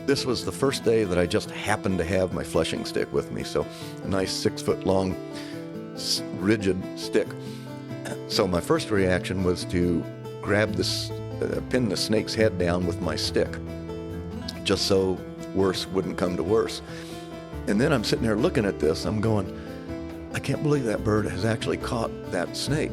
This was the first day that I just happened to have my fleshing stick with me, so a nice 6-foot-long, rigid stick. So my first reaction was to grab this, pin the snake's head down with my stick, just so worse wouldn't come to worse. And then I'm sitting there looking at this, I'm going, I can't believe that bird has actually caught that snake.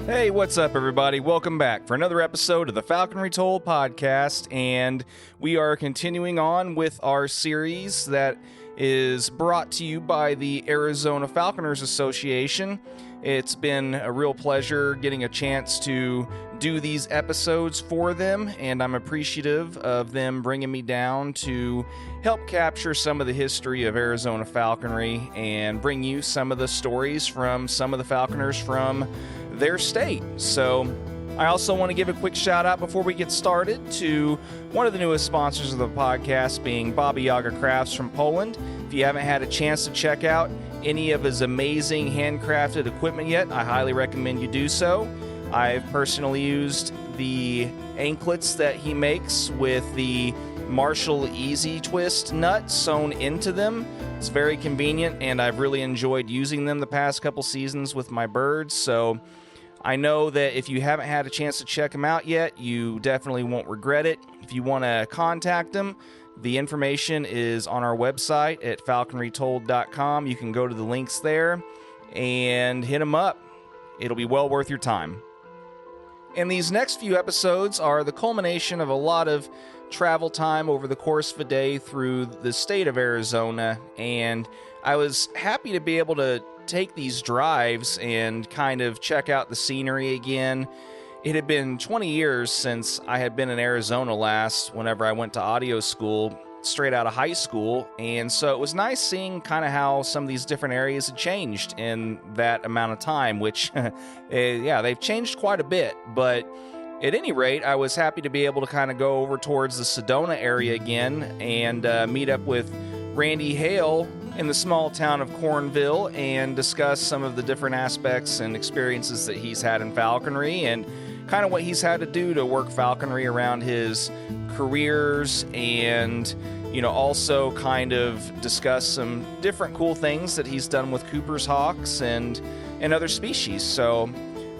Hey, what's up, everybody? Welcome back for another episode of the Falconry Told podcast, and we are continuing on with our series that is brought to you by the Arizona Falconers Association. It's been a real pleasure getting a chance to do these episodes for them, and I'm appreciative of them bringing me down to help capture some of the history of Arizona falconry and bring you some of the stories from some of the falconers from their state. So I also want to give a quick shout out before we get started to one of the newest sponsors of the podcast, being Baba Yaga Crafts from Poland. If you haven't had a chance to check out any of his amazing handcrafted equipment yet, I highly recommend you do so. I've personally used the anklets that he makes with the Marshall Easy Twist nut sewn into them. It's very convenient, and I've really enjoyed using them the past couple seasons with my birds. So I know that if you haven't had a chance to check them out yet, you definitely won't regret it. If you want to contact them, the information is on our website at falconrytold.com. You can go to the links there and hit them up. It'll be well worth your time. And these next few episodes are the culmination of a lot of travel time over the course of a day through the state of Arizona, and I was happy to be able to take these drives and kind of check out the scenery again. It had been 20 years since I had been in Arizona last, whenever I went to audio school straight out of high school, and so it was nice seeing kind of how some of these different areas had changed in that amount of time, which, they've changed quite a bit, but at any rate, I was happy to be able to kind of go over towards the Sedona area again and meet up with Randy Hale in the small town of Cornville and discuss some of the different aspects and experiences that he's had in falconry and kind of what he's had to do to work falconry around his careers, and also kind of discuss some different cool things that he's done with Cooper's hawks and other species. So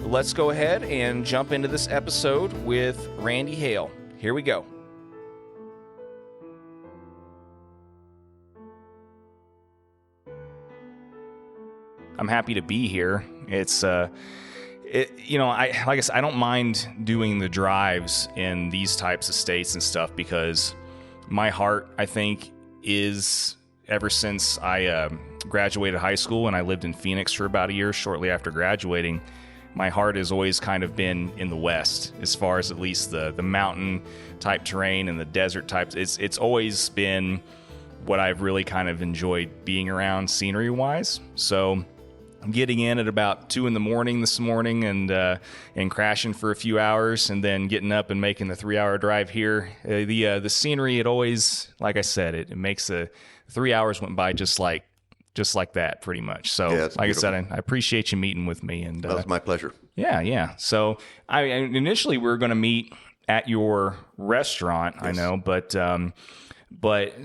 let's go ahead and jump into this episode with Randy Hale. Here we go. I'm happy to be here. It's I don't mind doing the drives in these types of states and stuff, because my heart, I think, is, ever since I graduated high school and I lived in Phoenix for about a year shortly after graduating, my heart has always kind of been in the West, as far as at least the mountain type terrain and the desert types. It's always been what I've really kind of enjoyed being around scenery wise. So I'm getting in at about 2 a.m. this morning and crashing for a few hours, and then getting up and making the 3-hour drive here. The scenery, it always, like I said, it makes the 3 hours went by just like that, pretty much. So, yeah, like beautiful. I said, I appreciate you meeting with me. And That was my pleasure. Yeah. So initially we were going to meet at your restaurant, yes. I know, but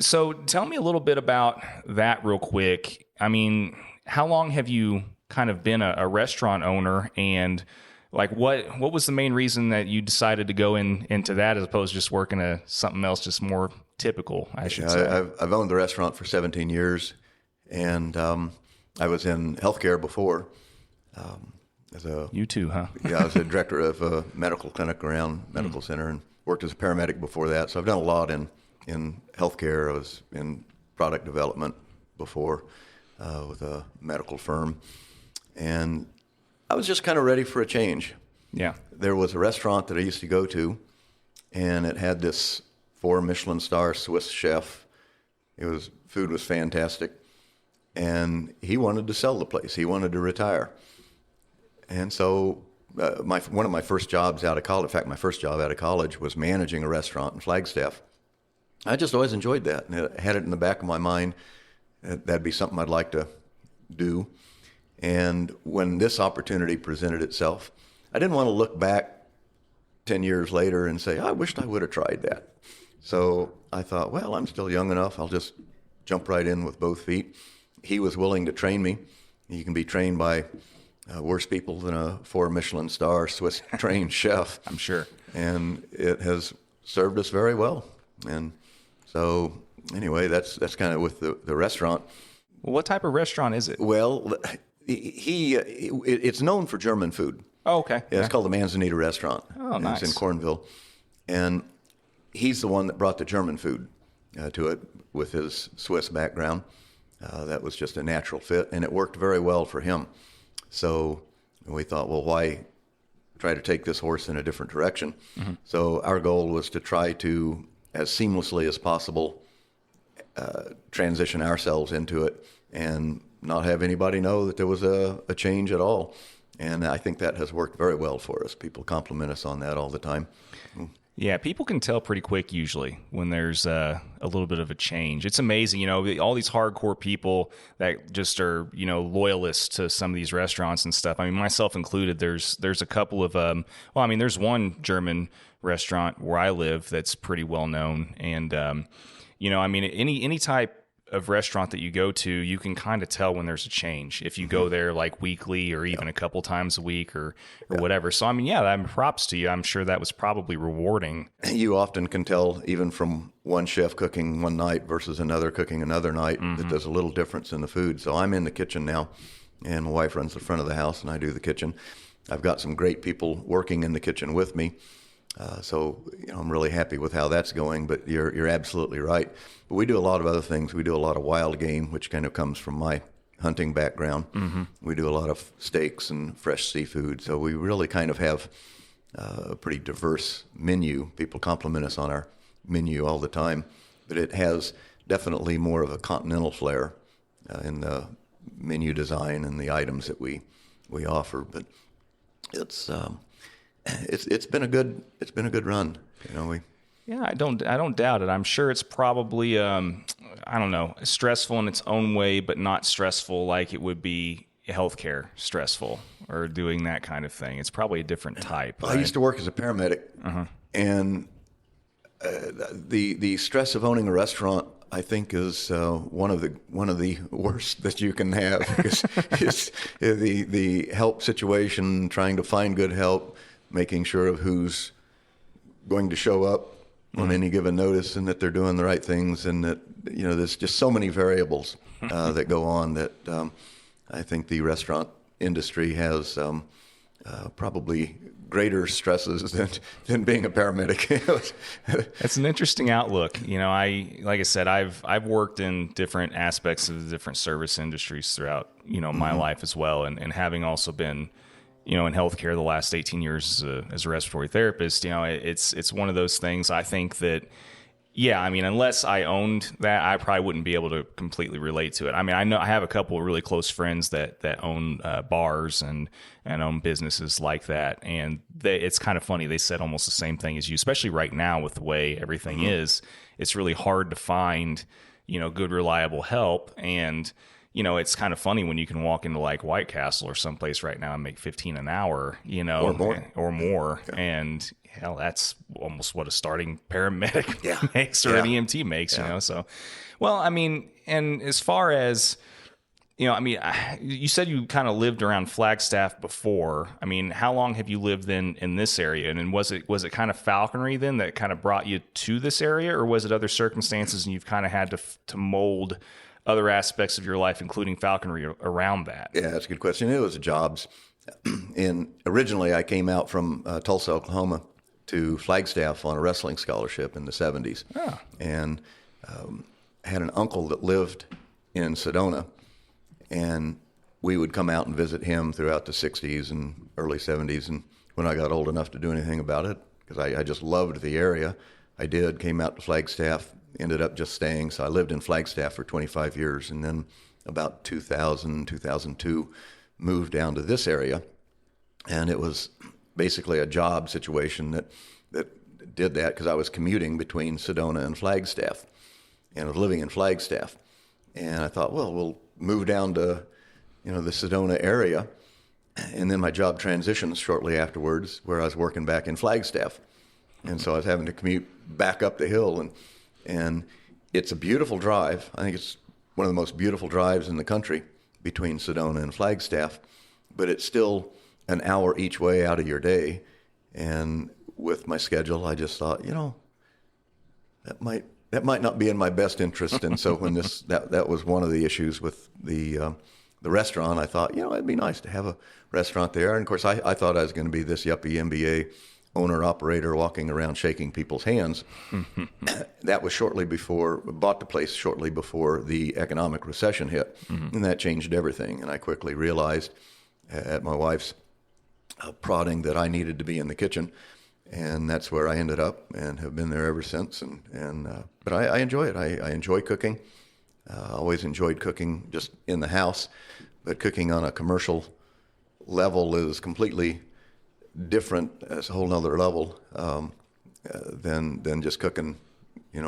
so tell me a little bit about that real quick. I mean, how long have you kind of been a restaurant owner, and like what was the main reason that you decided to go into that as opposed to just working something else, just more typical, I should say? I've owned the restaurant for 17 years, and I was in healthcare before. You too, huh? Yeah, I was a director of a medical clinic around medical center, and worked as a paramedic before that. So I've done a lot in healthcare. I was in product development before with a medical firm, and I was just kind of ready for a change. Yeah. There was a restaurant that I used to go to, and it had this 4 Michelin star Swiss chef. Food was fantastic, and he wanted to sell the place. He wanted to retire. And so one of my first jobs out of college, in fact, my first job out of college was managing a restaurant in Flagstaff. I just always enjoyed that, and I had it in the back of my mind. That'd be something I'd like to do. And when this opportunity presented itself, I didn't want to look back 10 years later and say, I wished I would have tried that. So I thought, well, I'm still young enough. I'll just jump right in with both feet. He was willing to train me. You can be trained by worse people than a 4 Michelin star Swiss trained chef. I'm sure. And it has served us very well. And so anyway, that's kind of with the restaurant. Well, what type of restaurant is it? Well, it's known for German food. Oh, okay. Yeah, it's called the Manzanita Restaurant. Oh, nice. It's in Cornville. And he's the one that brought the German food to it with his Swiss background. That was just a natural fit, and it worked very well for him. So we thought, well, why try to take this horse in a different direction? Mm-hmm. So our goal was to try to, as seamlessly as possible, transition ourselves into it and not have anybody know that there was a change at all. And I think that has worked very well for us. People compliment us on that all the time. Yeah, people can tell pretty quick usually when there's a little bit of a change. It's amazing, all these hardcore people that just are, loyalists to some of these restaurants and stuff. I mean, myself included. There's a couple of there's one German restaurant where I live that's pretty well known, and any type of restaurant that you go to, you can kind of tell when there's a change if you go there like weekly or even a couple times a week or whatever. So, props to you. I'm sure that was probably rewarding. You often can tell even from one chef cooking one night versus another cooking another night that there's a little difference in the food. So I'm in the kitchen now, and my wife runs the front of the house and I do the kitchen. I've got some great people working in the kitchen with me. So I'm really happy with how that's going, but you're absolutely right. But we do a lot of other things. We do a lot of wild game, which kind of comes from my hunting background. Mm-hmm. We do a lot of steaks and fresh seafood. So we really kind of have a pretty diverse menu. People compliment us on our menu all the time, but it has definitely more of a continental flair in the menu design and the items that we offer. But it's been a good run. Yeah, I don't doubt it. I'm sure it's probably stressful in its own way, but not stressful like it would be healthcare stressful or doing that kind of thing. It's probably a different type. Right? I used to work as a paramedic, and the stress of owning a restaurant, I think, is one of the worst that you can have, because it's the help situation, trying to find good help, making sure of who's going to show up on any given notice and that they're doing the right things, and that there's just so many variables that go on that I think the restaurant industry has probably greater stresses than being a paramedic. That's an interesting outlook. Like I said, I've worked in different aspects of the different service industries throughout my life as well, and having also been in healthcare the last 18 years as a respiratory therapist, it's one of those things. I think that, unless I owned that, I probably wouldn't be able to completely relate to it. I know I have a couple of really close friends that own bars and own businesses like that. And it's kind of funny. They said almost the same thing as you, especially right now with the way everything is. It's really hard to find, good, reliable help. And it's kind of funny when you can walk into like White Castle or someplace right now and make $15 an hour, or more. Yeah. And hell, that's almost what a starting paramedic makes or an EMT makes, So, well, and as far as, you said you kind of lived around Flagstaff before. How long have you lived in this area? And was it kind of falconry then that kind of brought you to this area, or was it other circumstances and you've kind of had to mold other aspects of your life, including falconry, around that? Yeah, that's a good question. It was jobs. And originally I came out from Tulsa, Oklahoma to Flagstaff on a wrestling scholarship in the 70s. Oh. And had an uncle that lived in Sedona, and we would come out and visit him throughout the 60s and early 70s. And when I got old enough to do anything about it, because I just loved the area, came out to Flagstaff, ended up just staying. So I lived in Flagstaff for 25 years, and then about 2000, 2002, moved down to this area. And it was basically a job situation that did that, because I was commuting between Sedona and Flagstaff, and I was living in Flagstaff. And I thought, well, we'll move down to, the Sedona area. And then my job transitioned shortly afterwards, where I was working back in Flagstaff. And so I was having to commute back up the hill, and it's a beautiful drive. I think it's one of the most beautiful drives in the country between Sedona and Flagstaff, but it's still an hour each way out of your day. And with my schedule, I just thought, that might not be in my best interest. And so when that was one of the issues with the restaurant, I thought, it'd be nice to have a restaurant there. And of course, I thought I was going to be this yuppie MBA owner-operator walking around shaking people's hands. That was bought the place shortly before the economic recession hit, and that changed everything. And I quickly realized at my wife's prodding that I needed to be in the kitchen, and that's where I ended up and have been there ever since. But I enjoy it. I enjoy cooking. I always enjoyed cooking just in the house, but cooking on a commercial level is completely different. It's a whole nother level than just cooking,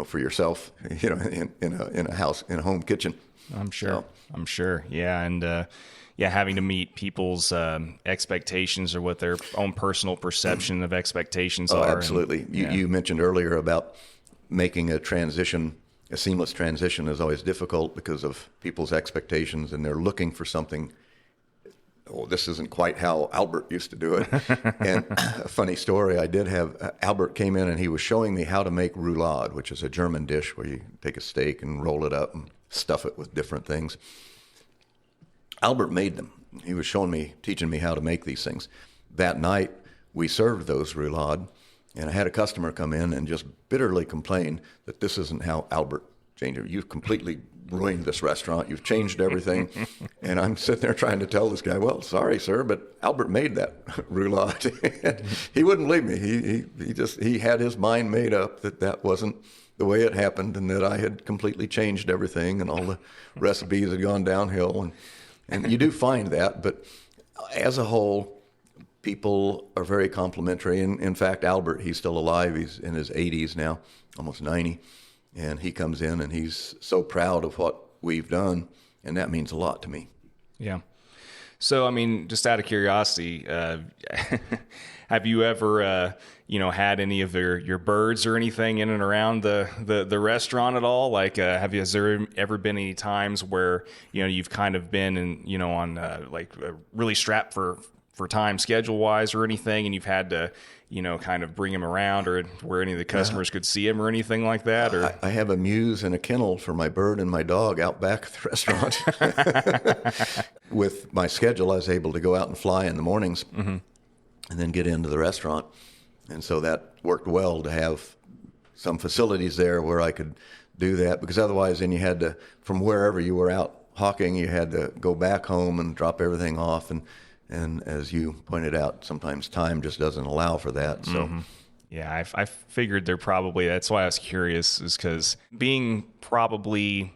for yourself, in a house, in a home kitchen. I'm sure. So, I'm sure. Yeah. And, having to meet people's expectations or what their own personal perception of expectations are. Absolutely. You mentioned earlier about making a seamless transition is always difficult because of people's expectations, and they're looking for something. Oh, this isn't quite how Albert used to do it. And a funny story, I did have, Albert came in and he was showing me how to make roulade, which is a German dish where you take a steak and roll it up and stuff it with different things. Albert made them. He was teaching me how to make these things. That night, we served those roulade, and I had a customer come in and just bitterly complain that this isn't how Albert changed it. You've completely ruined this restaurant. You've changed everything. And I'm sitting there trying to tell this guy, well, sorry, sir, but Albert made that roulade. He wouldn't believe me. He had his mind made up that wasn't the way it happened, and that I had completely changed everything, and all the recipes had gone downhill. And you do find that, but as a whole, people are very complimentary. And in fact, Albert, he's still alive. He's in his 80s now, almost 90. And he comes in and he's so proud of what we've done. And that means a lot to me. Yeah. So, just out of curiosity, have you ever, had any of your birds or anything in and around the restaurant at all? Like, has there ever been any times where, you've kind of been on really strapped for time schedule wise or anything, and you've had to, kind of bring him around, or where any of the customers could see him or anything like that? Or I have a mews and a kennel for my bird and my dog out back at the restaurant. With my schedule, I was able to go out and fly in the mornings and then get into the restaurant. And so that worked well to have some facilities there where I could do that, because otherwise then you had to, from wherever you were out hawking, you had to go back home and drop everything off. And as you pointed out, sometimes time just doesn't allow for that. So, yeah, I figured that's why I was curious, is because being probably,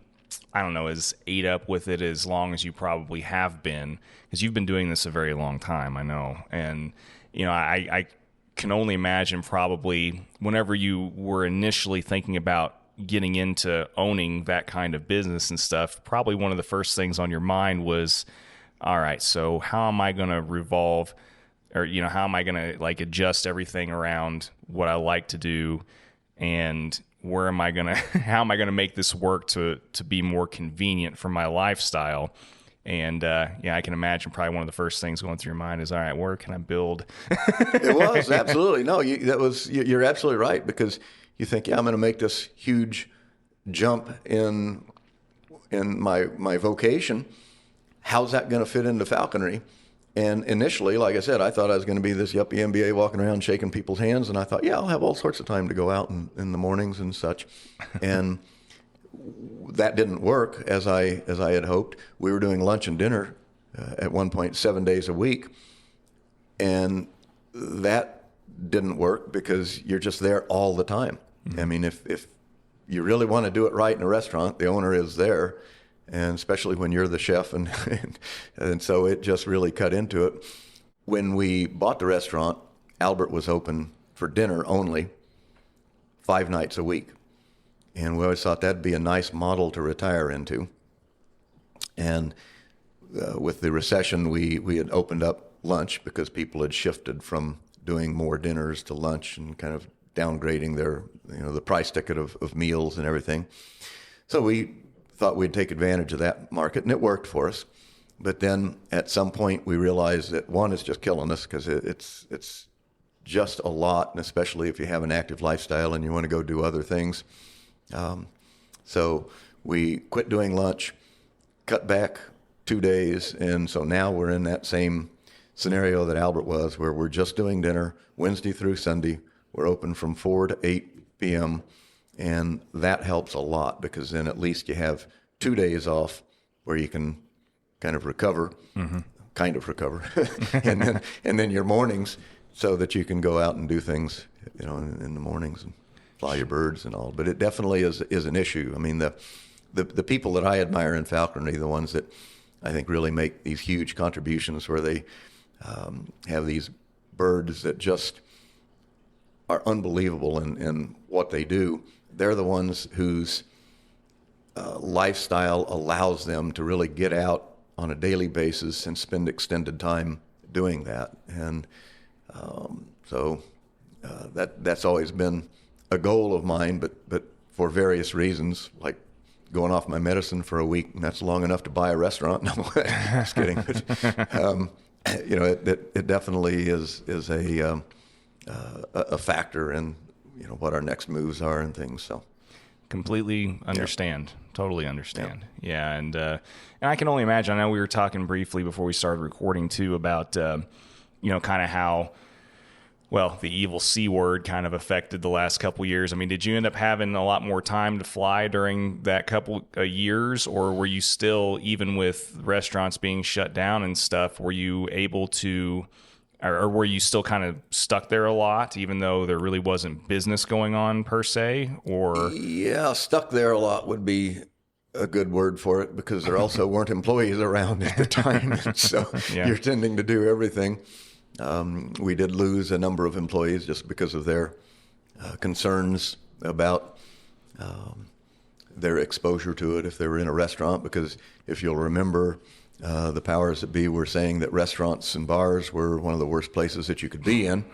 I don't know, as ate up with it as long as you probably have been, because you've been doing this a very long time, I know. And, I can only imagine probably whenever you were initially thinking about getting into owning that kind of business and stuff, probably one of the first things on your mind was, all right, so how am I going to revolve, or, how am I going to adjust everything around what I like to do, and how am I going to make this work to be more convenient for my lifestyle? And I can imagine probably one of the first things going through your mind is, all right, where can I build? It was, absolutely. No, you're absolutely right, because you think, I'm going to make this huge jump in my vocation. How's that going to fit into falconry? And initially, like I said, I thought I was going to be this yuppie MBA walking around shaking people's hands, and I thought, I'll have all sorts of time to go out in the mornings and such. And that didn't work as I had hoped. We were doing lunch and dinner at one point 7 days a week, and that didn't work because you're just there all the time. Mm-hmm. I mean, if you really want to do it right in a restaurant, the owner is there, and especially when you're the chef, and so it just really cut into it. When we bought the restaurant, Albert was open for dinner only 5 nights a week. And we always thought that'd be a nice model to retire into. And with the recession, we had opened up lunch because people had shifted from doing more dinners to lunch and kind of downgrading their, the price ticket of meals and everything. So we thought we'd take advantage of that market, and it worked for us. But then at some point we realized that one is just killing us because it's just a lot, and especially if you have an active lifestyle and you want to go do other things. So we quit doing lunch, cut back 2 days, and so now we're in that same scenario that Albert was, where we're just doing dinner Wednesday through Sunday. We're open from 4 to 8 p.m., and that helps a lot because then at least you have 2 days off where you can kind of recover, and then your mornings, so that you can go out and do things, in the mornings and fly your birds and all. But it definitely is an issue. I mean, the people that I admire in falconry, the ones that I think really make these huge contributions, where they have these birds that just are unbelievable in what they do. They're the ones whose lifestyle allows them to really get out on a daily basis and spend extended time doing that. And so that's always been a goal of mine, but for various reasons, like going off my medicine for a week, and that's long enough to buy a restaurant. No, just kidding. But, it definitely is a factor in what our next moves are and things. So completely understand. Yeah. Totally understand. Yeah. And I can only imagine, I know we were talking briefly before we started recording too about, kind of how, well, the evil C word kind of affected the last couple of years. I mean, did you end up having a lot more time to fly during that couple of years, or were you still, even with restaurants being shut down and stuff, were you able to, or were you still kind of stuck there a lot, even though there really wasn't business going on per se? Or yeah, stuck there a lot would be a good word for it, because there also weren't employees around at the time. So you're tending to do everything. We did lose a number of employees just because of their concerns about their exposure to it if they were in a restaurant, because if you'll remember, the powers that be were saying that restaurants and bars were one of the worst places that you could be in.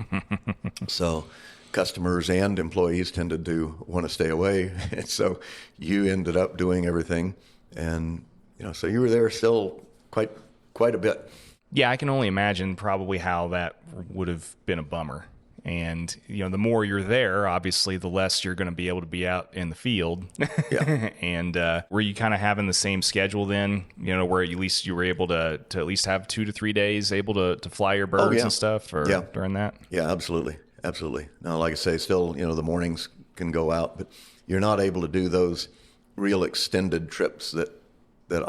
So customers and employees tended to want to stay away. And so you ended up doing everything. And, so you were there still quite a bit. Yeah, I can only imagine probably how that would have been a bummer. And, the more you're there, obviously, the less you're going to be able to be out in the field. Yeah. And were you kind of having the same schedule then, where at least you were able to at least have 2 to 3 days able to fly your birds and stuff during that? Yeah, absolutely. Absolutely. Now, like I say, still, the mornings can go out, but you're not able to do those real extended trips that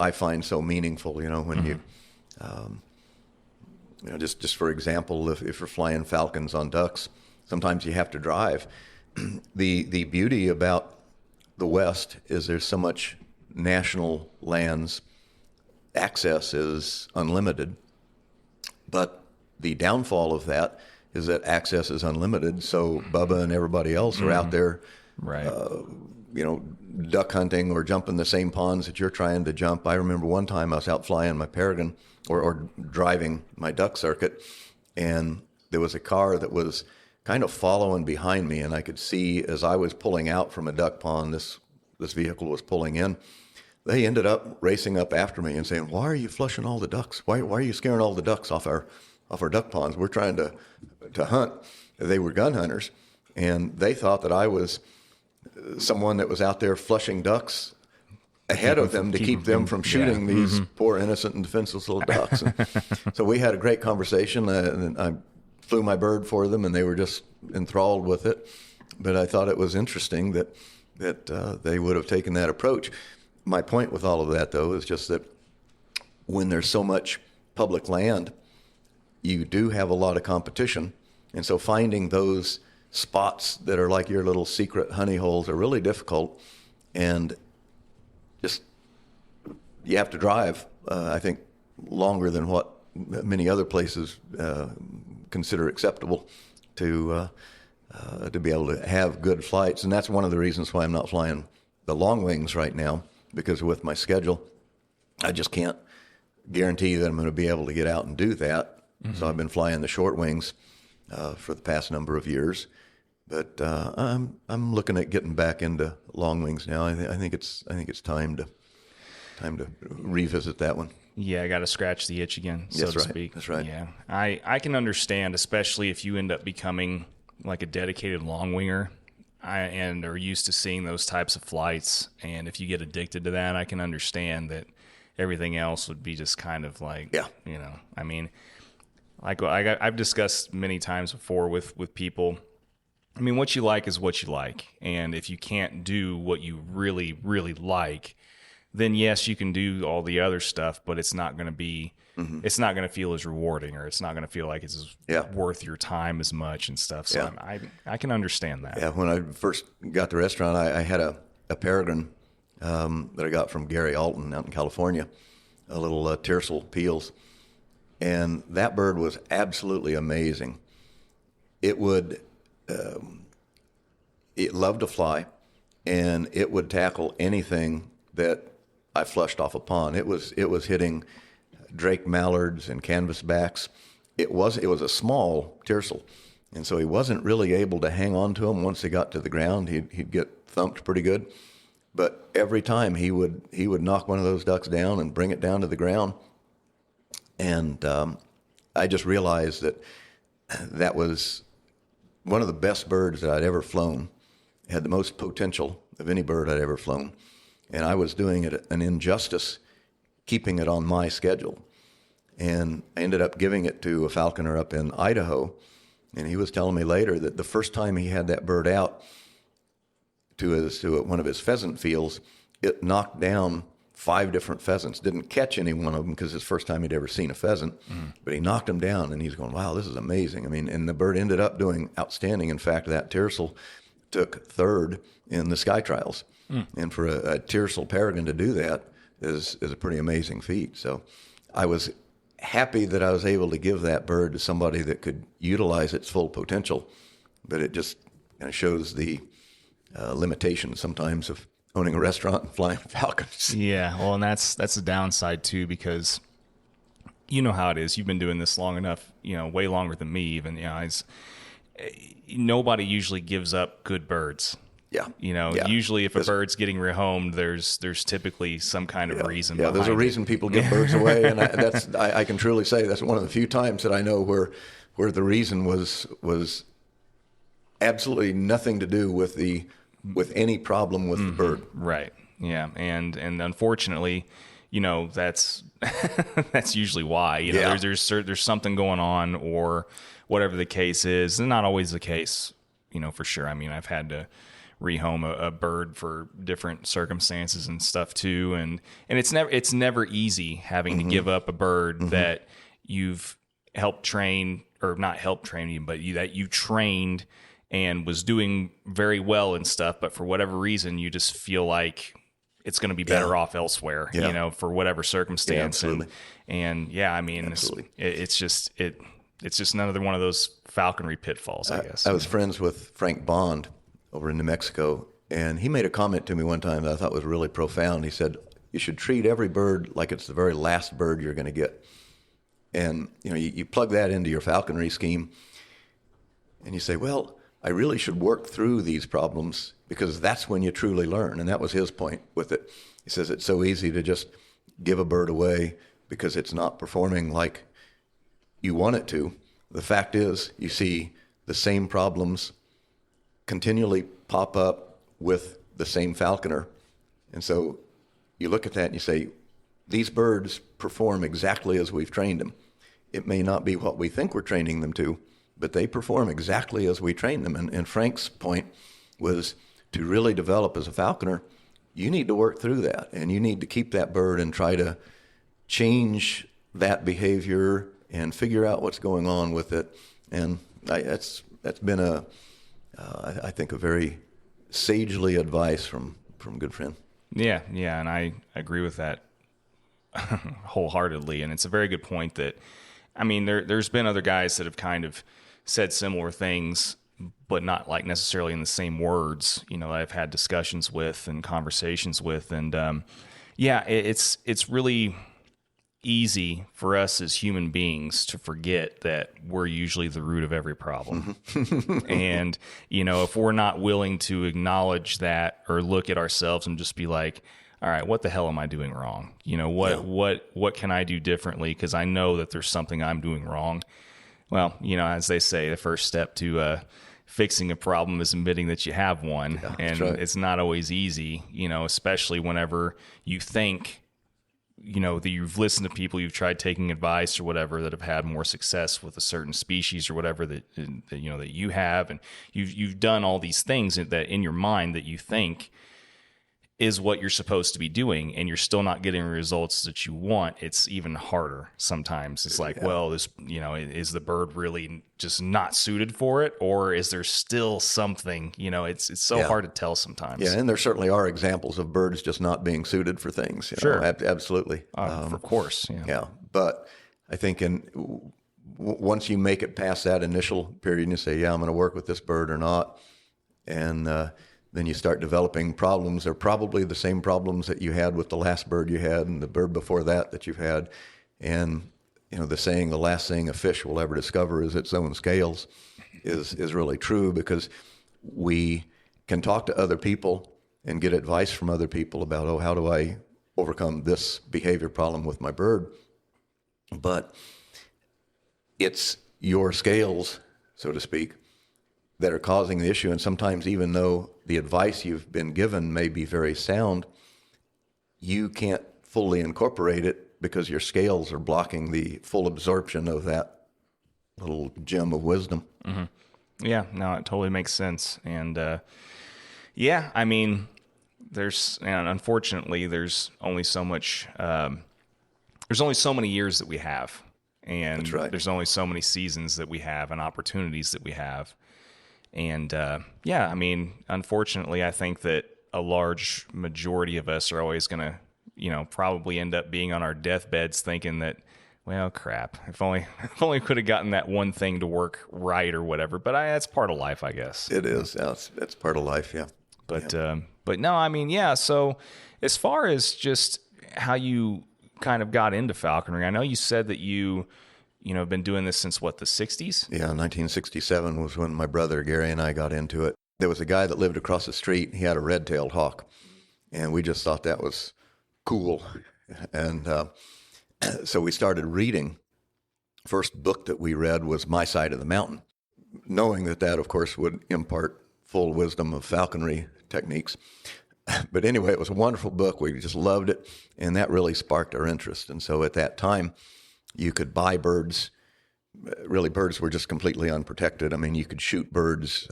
I find so meaningful, when you... just for example, if you're flying falcons on ducks, sometimes you have to drive. The beauty about the West is there's so much national lands. Access is unlimited. But the downfall of that is that access is unlimited. So Bubba and everybody else are out there, right. Duck hunting or jumping the same ponds that you're trying to jump. I remember one time I was out flying my peregrine or driving my duck circuit, and there was a car that was kind of following behind me, and I could see as I was pulling out from a duck pond, this vehicle was pulling in. They ended up racing up after me and saying, "Why are you flushing all the ducks? Why are you scaring all the ducks off our duck ponds? We're trying to hunt." They were gun hunters, and they thought that I was someone that was out there flushing ducks ahead of them to keep them from shooting these poor, innocent, and defenseless little ducks. And so we had a great conversation, and I flew my bird for them, and they were just enthralled with it. But I thought it was interesting that they would have taken that approach. My point with all of that, though, is just that when there's so much public land, you do have a lot of competition. And so finding those spots that are like your little secret honey holes are really difficult. And just, you have to drive, I think, longer than what many other places consider acceptable to be able to have good flights. And that's one of the reasons why I'm not flying the long wings right now, because with my schedule, I just can't guarantee that I'm going to be able to get out and do that. Mm-hmm. So I've been flying the short wings for the past number of years. But I'm looking at getting back into long wings now. I think it's time to revisit that one. Yeah, I got to scratch the itch again, so That's to right. speak. That's right. Yeah, I can understand, especially if you end up becoming like a dedicated long winger, and are used to seeing those types of flights. And if you get addicted to that, I can understand that everything else would be just kind of like, Yeah. I mean, like I've discussed many times before with people. I mean, what you like is what you like. And if you can't do what you really, really like, then yes, you can do all the other stuff, but it's not going to be, it's not going to feel as rewarding, or it's not going to feel like it's worth your time as much and stuff. So I can understand that. Yeah, when I first got the restaurant, I had a peregrine that I got from Gary Alton out in California, a little Tiercel Peels. And that bird was absolutely amazing. It would, it loved to fly, and it would tackle anything that I flushed off a pond. It was hitting drake mallards and canvasbacks. It was a small tiercel, and so he wasn't really able to hang on to them. Once he got to the ground, he'd get thumped pretty good. But every time he would knock one of those ducks down and bring it down to the ground. And I just realized that was one of the best birds that I'd ever flown. It had the most potential of any bird I'd ever flown. And I was doing it an injustice, keeping it on my schedule. And I ended up giving it to a falconer up in Idaho. And he was telling me later that the first time he had that bird out to one of his pheasant fields, it knocked down 5 different pheasants. Didn't catch any one of them because it's the first time he'd ever seen a pheasant. But he knocked them down, and he's going, wow, this is amazing. I mean, and the bird ended up doing outstanding. In fact, that tiercel took 3rd in the Sky Trials. And for a tiercel peregrine to do that is a pretty amazing feat. So I was happy that I was able to give that bird to somebody that could utilize its full potential. But it just kind of shows the limitations sometimes of owning a restaurant and flying falcons. Yeah, well, and that's the downside too, because you know how it is. You've been doing this long enough, way longer than me even. Nobody usually gives up good birds. Yeah. Usually if a bird's getting rehomed, there's typically some kind of reason. Yeah, there's a reason people give birds away, and I can truly say that's one of the few times that I know where the reason was absolutely nothing to do with any problem with the bird. Right. Yeah, and unfortunately, that's that's usually why. There's something going on, or whatever the case is. And not always the case, for sure. I mean, I've had to rehome a bird for different circumstances and stuff too, and it's never easy having to give up a bird that you've helped train, or not helped train you, but that you trained and was doing very well and stuff, but for whatever reason you just feel like it's going to be better off elsewhere, for whatever circumstance. I mean, it's just another one of those falconry pitfalls, I guess. I was friends with Frank Bond over in New Mexico, and he made a comment to me one time that I thought was really profound. He said, you should treat every bird like it's the very last bird you're going to get. And, you plug that into your falconry scheme, and you say, well, I really should work through these problems, because that's when you truly learn. And that was his point with it. He says it's so easy to just give a bird away because it's not performing like you want it to. The fact is, you see the same problems continually pop up with the same falconer. And so you look at that and you say, these birds perform exactly as we've trained them. It may not be what we think we're training them to, but they perform exactly as we train them. And Frank's point was, to really develop as a falconer, you need to work through that, and you need to keep that bird and try to change that behavior and figure out what's going on with it. And that's been I think a very sagely advice from a good friend. Yeah, and I agree with that wholeheartedly. And it's a very good point that, I mean, there's been other guys that have kind of said similar things, but not like necessarily in the same words, that I've had discussions with and conversations with. And it's really, easy for us as human beings to forget that we're usually the root of every problem. And, if we're not willing to acknowledge that or look at ourselves and just be like, all right, what the hell am I doing wrong? What can I do differently? Because I know that there's something I'm doing wrong. Well, as they say, the first step to fixing a problem is admitting that you have one. Yeah, and right. It's not always easy, especially whenever you think, that you've listened to people, you've tried taking advice or whatever that have had more success with a certain species or whatever that you have, and you've done all these things that in your mind that you think is what you're supposed to be doing, and you're still not getting the results that you want. It's even harder sometimes. It's like, well, this, is the bird really just not suited for it, or is there still something? It's so hard to tell sometimes. Yeah, and there certainly are examples of birds just not being suited for things. Sure. Absolutely. Of course. Yeah, but I think once you make it past that initial period and you say, yeah, I'm going to work with this bird or not, and then you start developing problems. They're probably the same problems that you had with the last bird you had and the bird before that you've had. And, the saying, the last thing a fish will ever discover is its own scales is really true, because we can talk to other people and get advice from other people about, how do I overcome this behavior problem with my bird? But it's your scales, so to speak, that are causing the issue. And sometimes, even though the advice you've been given may be very sound, you can't fully incorporate it because your scales are blocking the full absorption of that little gem of wisdom. Mm-hmm. Yeah, no, it totally makes sense. And unfortunately, there's only so much, there's only so many years that we have. And That's right. There's only so many seasons that we have and opportunities that we have. And unfortunately, I think that a large majority of us are always going to, probably end up being on our deathbeds thinking that, well, crap, if only could have gotten that one thing to work right or whatever. But that's part of life, I guess. It is. Yeah, it's part of life. Yeah. But no, so as far as just how you kind of got into falconry, I know you said that you have been doing this since, what, the 60s? Yeah, 1967 was when my brother Gary and I got into it. There was a guy that lived across the street. He had a red-tailed hawk, and we just thought that was cool. And so we started reading. First book that we read was My Side of the Mountain, knowing that, of course, would impart full wisdom of falconry techniques. But anyway, it was a wonderful book. We just loved it, and that really sparked our interest. And so at that time, you could buy birds. Really, birds were just completely unprotected. I mean, you could shoot birds.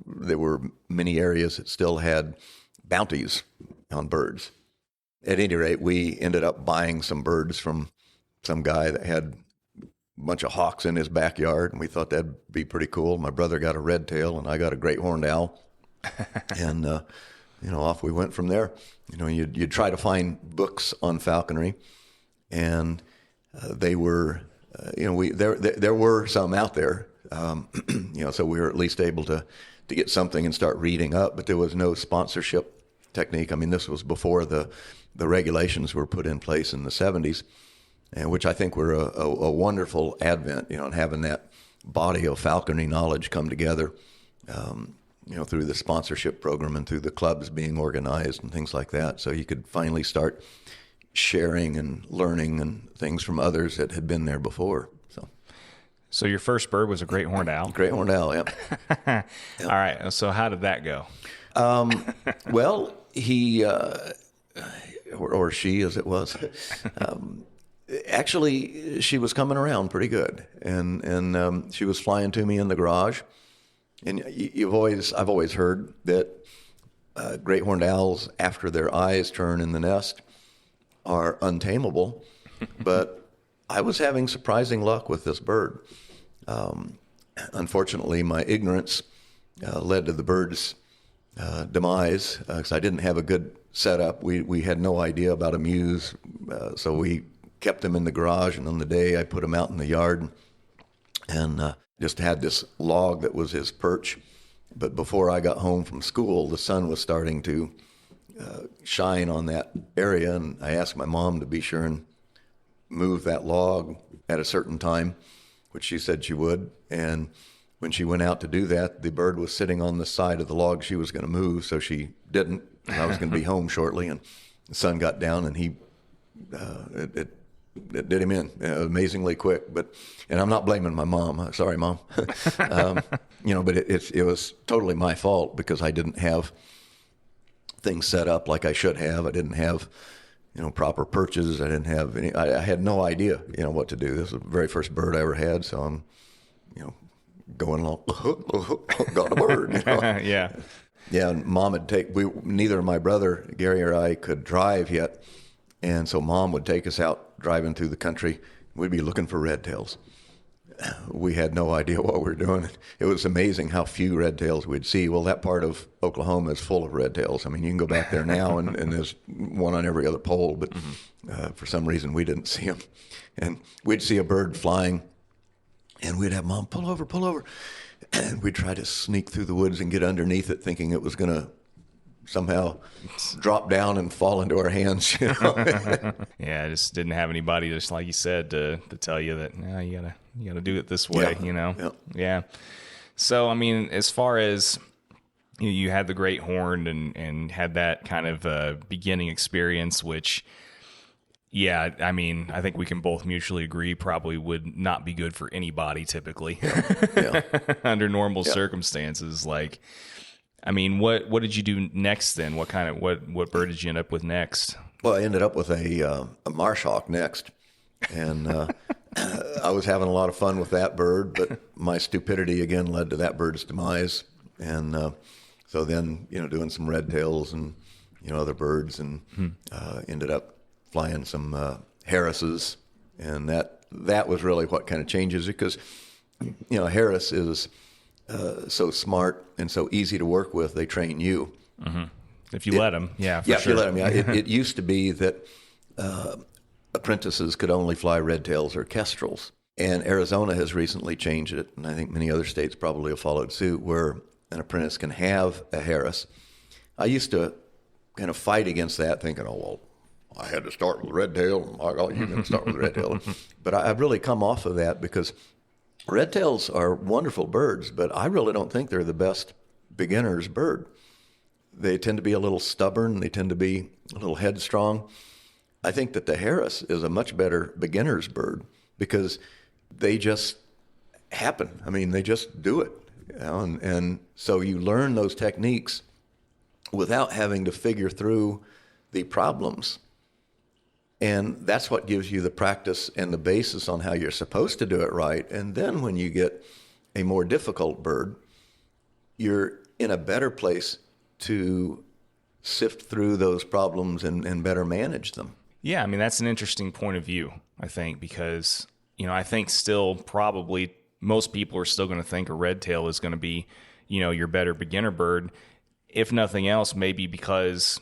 There were many areas that still had bounties on birds. At any rate, we ended up buying some birds from some guy that had a bunch of hawks in his backyard, and we thought that'd be pretty cool. My brother got a red tail, and I got a great horned owl. And, off we went from there. You'd try to find books on falconry, and they were, there were some out there, so we were at least able to get something and start reading up, but there was no sponsorship technique. I mean, this was before the regulations were put in place in the 70s, and which I think were a wonderful advent, and having that body of falconry knowledge come together, through the sponsorship program and through the clubs being organized and things like that. So you could finally start sharing and learning and things from others that had been there before. So your first bird was a great horned owl? Great horned owl, yeah. Yep. All right. So how did that go? Well, he, or she as it was, actually, she was coming around pretty good. And she was flying to me in the garage. And I've always heard that great horned owls, after their eyes turn in the nest, are untamable, but I was having surprising luck with this bird. Unfortunately, my ignorance led to the bird's demise, because I didn't have a good setup. We had no idea about a muse, so we kept them in the garage, and on the day I put them out in the yard and just had this log that was his perch. But before I got home from school, the sun was starting to shine on that area, and I asked my mom to be sure and move that log at a certain time, which she said she would. And when she went out to do that, the bird was sitting on the side of the log she was going to move, so she didn't. And I was going to be home shortly, and the sun got down, and it did him in amazingly quick. And I'm not blaming my mom. Sorry, Mom. But it was totally my fault because I didn't have things set up like I should have. I didn't have, proper perches. I didn't have any. I had no idea, what to do. This was the very first bird I ever had, so I'm, going along, got a bird. Yeah. Yeah, and Mom would neither my brother, Gary, or I could drive yet. And so Mom would take us out driving through the country. We'd be looking for red tails. We had no idea what we were doing. It was amazing how few red tails we'd see. Well, that part of Oklahoma is full of red tails. I mean, you can go back there now and there's one on every other pole, but for some reason we didn't see them. And we'd see a bird flying and we'd have Mom, pull over. And we'd try to sneak through the woods and get underneath it thinking it was going to somehow drop down and fall into our hands. Yeah, I just didn't have anybody, just like you said, to tell you that you gotta do it this way. Yeah. So I mean, as far as you had the great horn and had that kind of beginning experience, which I mean, I think we can both mutually agree probably would not be good for anybody typically. Under normal circumstances. Like, I mean, what did you do next then? What bird did you end up with next? Well, I ended up with a marsh hawk next, and I was having a lot of fun with that bird, but my stupidity again led to that bird's demise, and so then doing some red tails and other birds, and ended up flying some Harrises, and that was really what kind of changes it, because Harris is so smart and so easy to work with. They train you. Mm-hmm. If you let them, if you let them. Yeah, it used to be that apprentices could only fly red tails or kestrels, and Arizona has recently changed it, and I think many other states probably have followed suit, where an apprentice can have a Harris. I used to kind of fight against that, thinking, oh, well, I had to start with red tail. You can start with red tail. But I've really come off of that, because red tails are wonderful birds, but I really don't think they're the best beginner's bird. They tend to be a little stubborn. They tend to be a little headstrong. I think that the Harris is a much better beginner's bird, because they just happen. I mean, they just do it. And so you learn those techniques without having to figure through the problems. And that's what gives you the practice and the basis on how you're supposed to do it right. And then when you get a more difficult bird, you're in a better place to sift through those problems and better manage them. Yeah, I mean, that's an interesting point of view, I think, because, I think still probably most people are still going to think a red tail is going to be, your better beginner bird. If nothing else, maybe because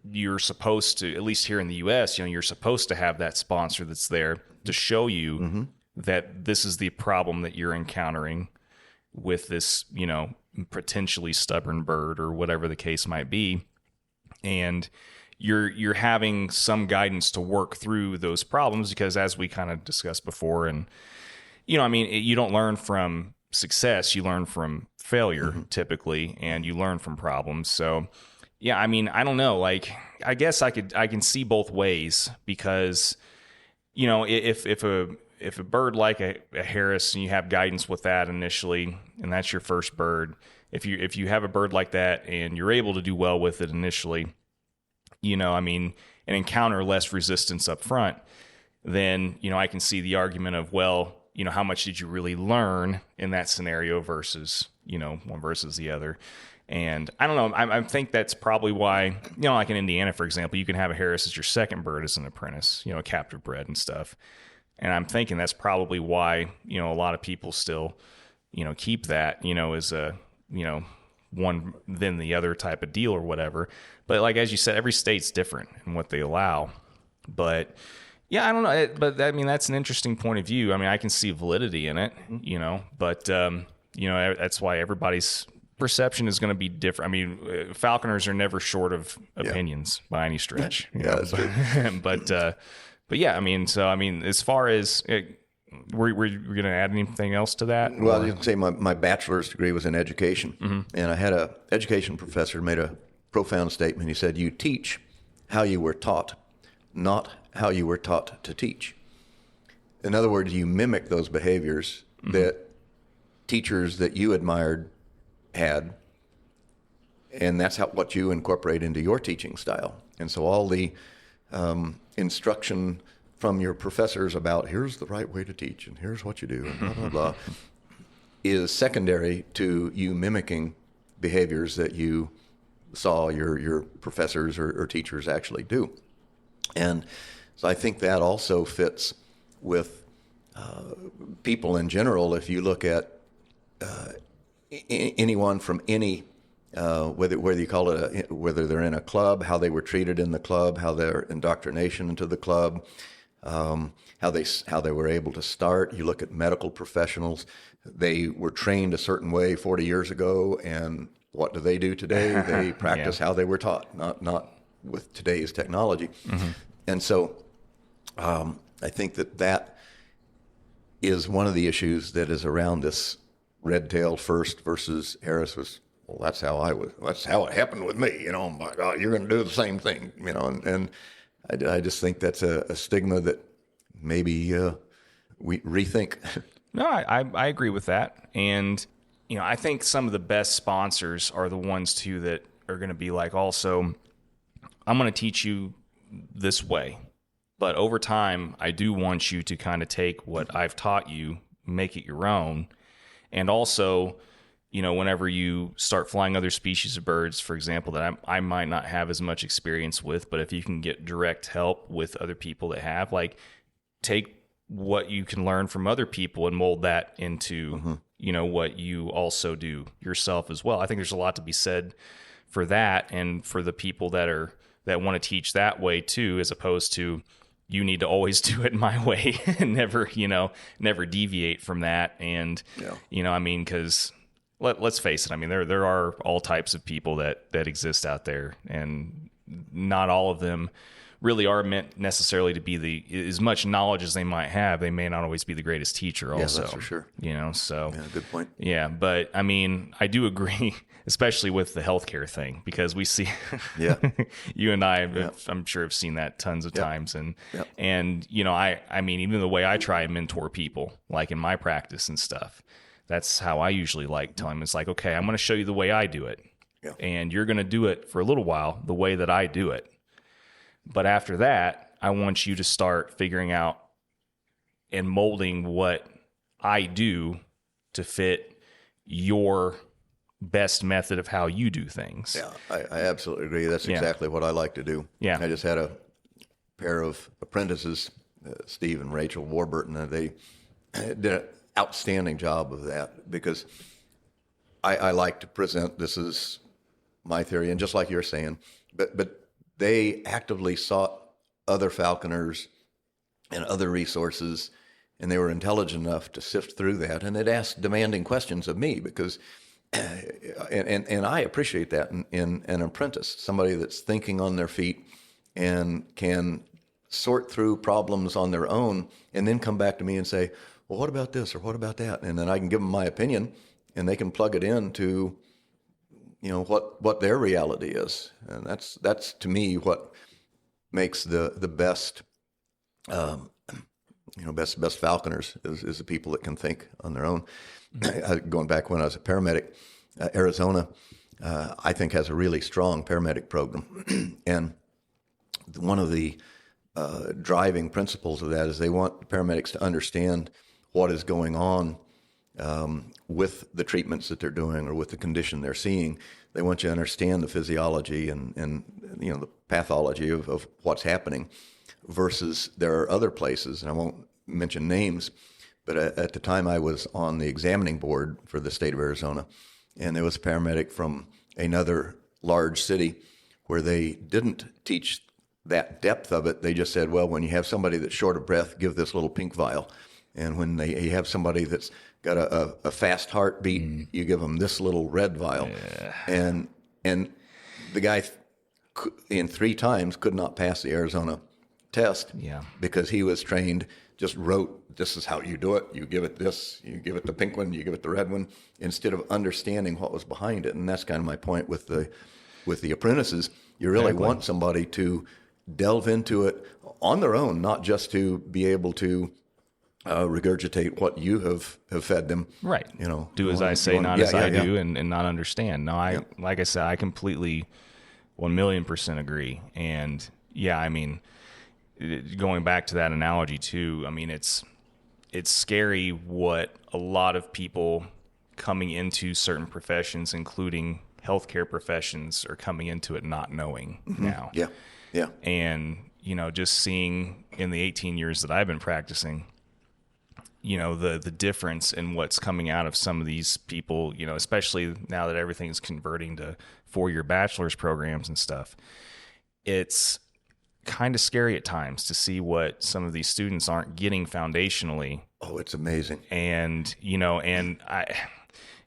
you're supposed to, at least here in the U.S., you're supposed to have that sponsor that's there to show you that this is the problem that you're encountering with this, potentially stubborn bird or whatever the case might be. And you're having some guidance to work through those problems, because as we kind of discussed before, and, you don't learn from success, you learn from failure typically, and you learn from problems. So, yeah, I mean, I don't know. Like, I guess I can see both ways, because, if a bird like a Harris, and you have guidance with that initially, and that's your first bird, if you have a bird like that and you're able to do well with it initially, and encounter less resistance up front, then, I can see the argument of, well, how much did you really learn in that scenario versus, one versus the other. And I don't know, I think that's probably why, like in Indiana, for example, you can have a Harris as your second bird as an apprentice, a captive bred and stuff. And I'm thinking that's probably why, a lot of people still, keep that, as a, one than the other type of deal or whatever. But like, as you said, every state's different in what they allow. But yeah, I don't know. But I mean, that's an interesting point of view. I mean, I can see validity in it, but, that's why everybody's perception is going to be different. I mean, falconers are never short of opinions by any stretch. That's true. But But yeah, as far as we're going to add anything else to that? Well, I was going to say my bachelor's degree was in education, and I had a education professor made a profound statement. He said, "You teach how you were taught, not how you were taught to teach." In other words, you mimic those behaviors that teachers that you admired had, and that's what you incorporate into your teaching style. And so all the instruction from your professors about here's the right way to teach and here's what you do and blah, blah, blah, is secondary to you mimicking behaviors that you saw your professors or teachers actually do. And so I think that also fits with people in general. If you look at anyone from any, whether you call it, whether they're in a club, how they were treated in the club, how their indoctrination into the club, how they were able to start. You look at medical professionals; they were trained a certain way 40 years ago, and what do they do today? They practice how they were taught, not with today's technology. And so, I think that is one of the issues that is around this red tail first versus Harris was. Well, that's how I was. That's how it happened with me. My God, you're going to do the same thing. And I just think that's a stigma that maybe we rethink. No, I agree with that. And, I think some of the best sponsors are the ones, too, that are going to be like, also, I'm going to teach you this way. But over time, I do want you to kind of take what I've taught you, make it your own. And also, whenever you start flying other species of birds, for example, that I might not have as much experience with, but if you can get direct help with other people that have, like, take what you can learn from other people and mold that into, what you also do yourself as well. I think there's a lot to be said for that, and for the people that want to teach that way too, as opposed to you need to always do it my way and never deviate from that. And, because let's face it, there are all types of people that exist out there, and not all of them really are meant necessarily to be as much knowledge as they might have. They may not always be the greatest teacher also. Yeah, that's for sure. So. Yeah, good point. Yeah, but I do agree, especially with the healthcare thing, because we see, you and I, I'm sure have seen that tons of times. And, even the way I try and mentor people, like in my practice and stuff, that's how I usually like telling them. It's like, okay, I'm going to show you the way I do it. Yeah. And you're going to do it for a little while the way that I do it. But after that, I want you to start figuring out and molding what I do to fit your best method of how you do things. Yeah, I absolutely agree. That's exactly what I like to do. Yeah. I just had a pair of apprentices, Steve and Rachel Warburton, and they did an outstanding job of that, because I like to present this is my theory, and just like you're saying, but they actively sought other falconers and other resources, and they were intelligent enough to sift through that, and they'd ask demanding questions of me, because and I appreciate that in an apprentice, somebody that's thinking on their feet and can sort through problems on their own and then come back to me and say, well, what about this or what about that? And then I can give them my opinion, and they can plug it into what their reality is. And that's to me what makes the best best falconers is the people that can think on their own. Going back when I was a paramedic, Arizona I think has a really strong paramedic program. And one of the driving principles of that is they want the paramedics to understand what is going on with the treatments that they're doing or with the condition they're seeing. They want you to understand the physiology and the pathology of what's happening, versus there are other places, and I won't mention names, but at the time I was on the examining board for the state of Arizona, and there was a paramedic from another large city where they didn't teach that depth of it. They just said, well, when you have somebody that's short of breath, give this little pink vial. And when you have somebody that's got a fast heartbeat, you give them this little red vial. Yeah. And the guy in 3 times could not pass the Arizona test. Yeah. Because he was trained, just wrote, this is how you do it. You give it this, you give it the pink one, you give it the red one, instead of understanding what was behind it. And that's kind of my point with the apprentices. You really want somebody to delve into it on their own, not just to be able to regurgitate what you have fed them. Right. You know, do as I say, not as I do, and not understand. No, like I said, I completely 1,000,000% agree. And yeah, I mean, going back to that analogy too, I mean, it's scary what a lot of people coming into certain professions, including healthcare professions, are coming into it not knowing now. Yeah. Yeah. And, just seeing in the 18 years that I've been practicing, the difference in what's coming out of some of these people, especially now that everything's converting to 4-year bachelor's programs and stuff. It's kind of scary at times to see what some of these students aren't getting foundationally. Oh, it's amazing. And,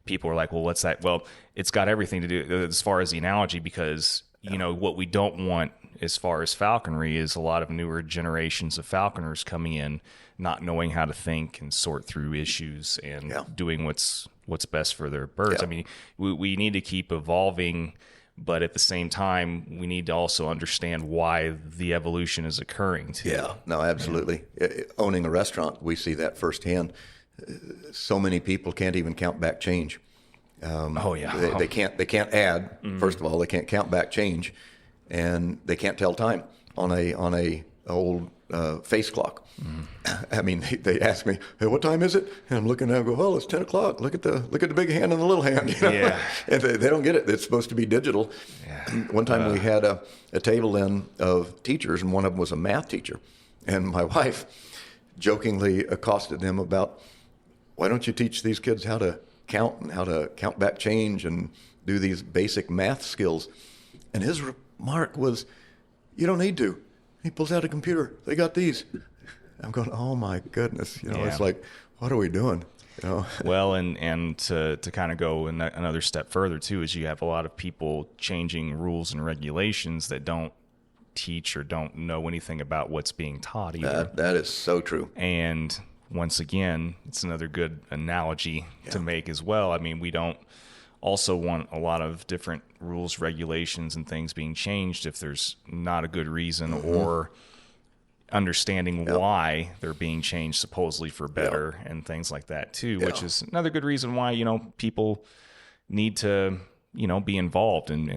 people are like, well, what's that? Well, it's got everything to do as far as the analogy, because, what we don't want as far as falconry is a lot of newer generations of falconers coming in, not knowing how to think and sort through issues and doing what's best for their birds. I mean, we need to keep evolving, but at the same time, we need to also understand why the evolution is occurring too. Yeah, no, absolutely. Owning a restaurant, we see that firsthand. So many people can't even count back change. They can't add. First of all, they can't count back change, and they can't tell time on a old face clock. I mean, they ask me, "Hey, what time is it?" And I'm looking at it and go, "Well, it's 10 o'clock. Look at the big hand and the little hand." Yeah. And they don't get it. It's supposed to be digital. Yeah. One time we had a table in of teachers, and one of them was a math teacher, and my wife jokingly accosted them about, "Why don't you teach these kids how to count and how to count back change and do these basic math skills?" And his remark was, "You don't need to." He pulls out a computer. They got these. I'm going, oh my goodness. It's like, what are we doing? Well, and to kind of go another step further too, is you have a lot of people changing rules and regulations that don't teach or don't know anything about what's being taught either. That is so true. And once again, it's another good analogy to make as well. I mean, we don't also want a lot of different rules, regulations, and things being changed if there's not a good reason or understanding why they're being changed supposedly for better and things like that too, which is another good reason why, people need to, be involved and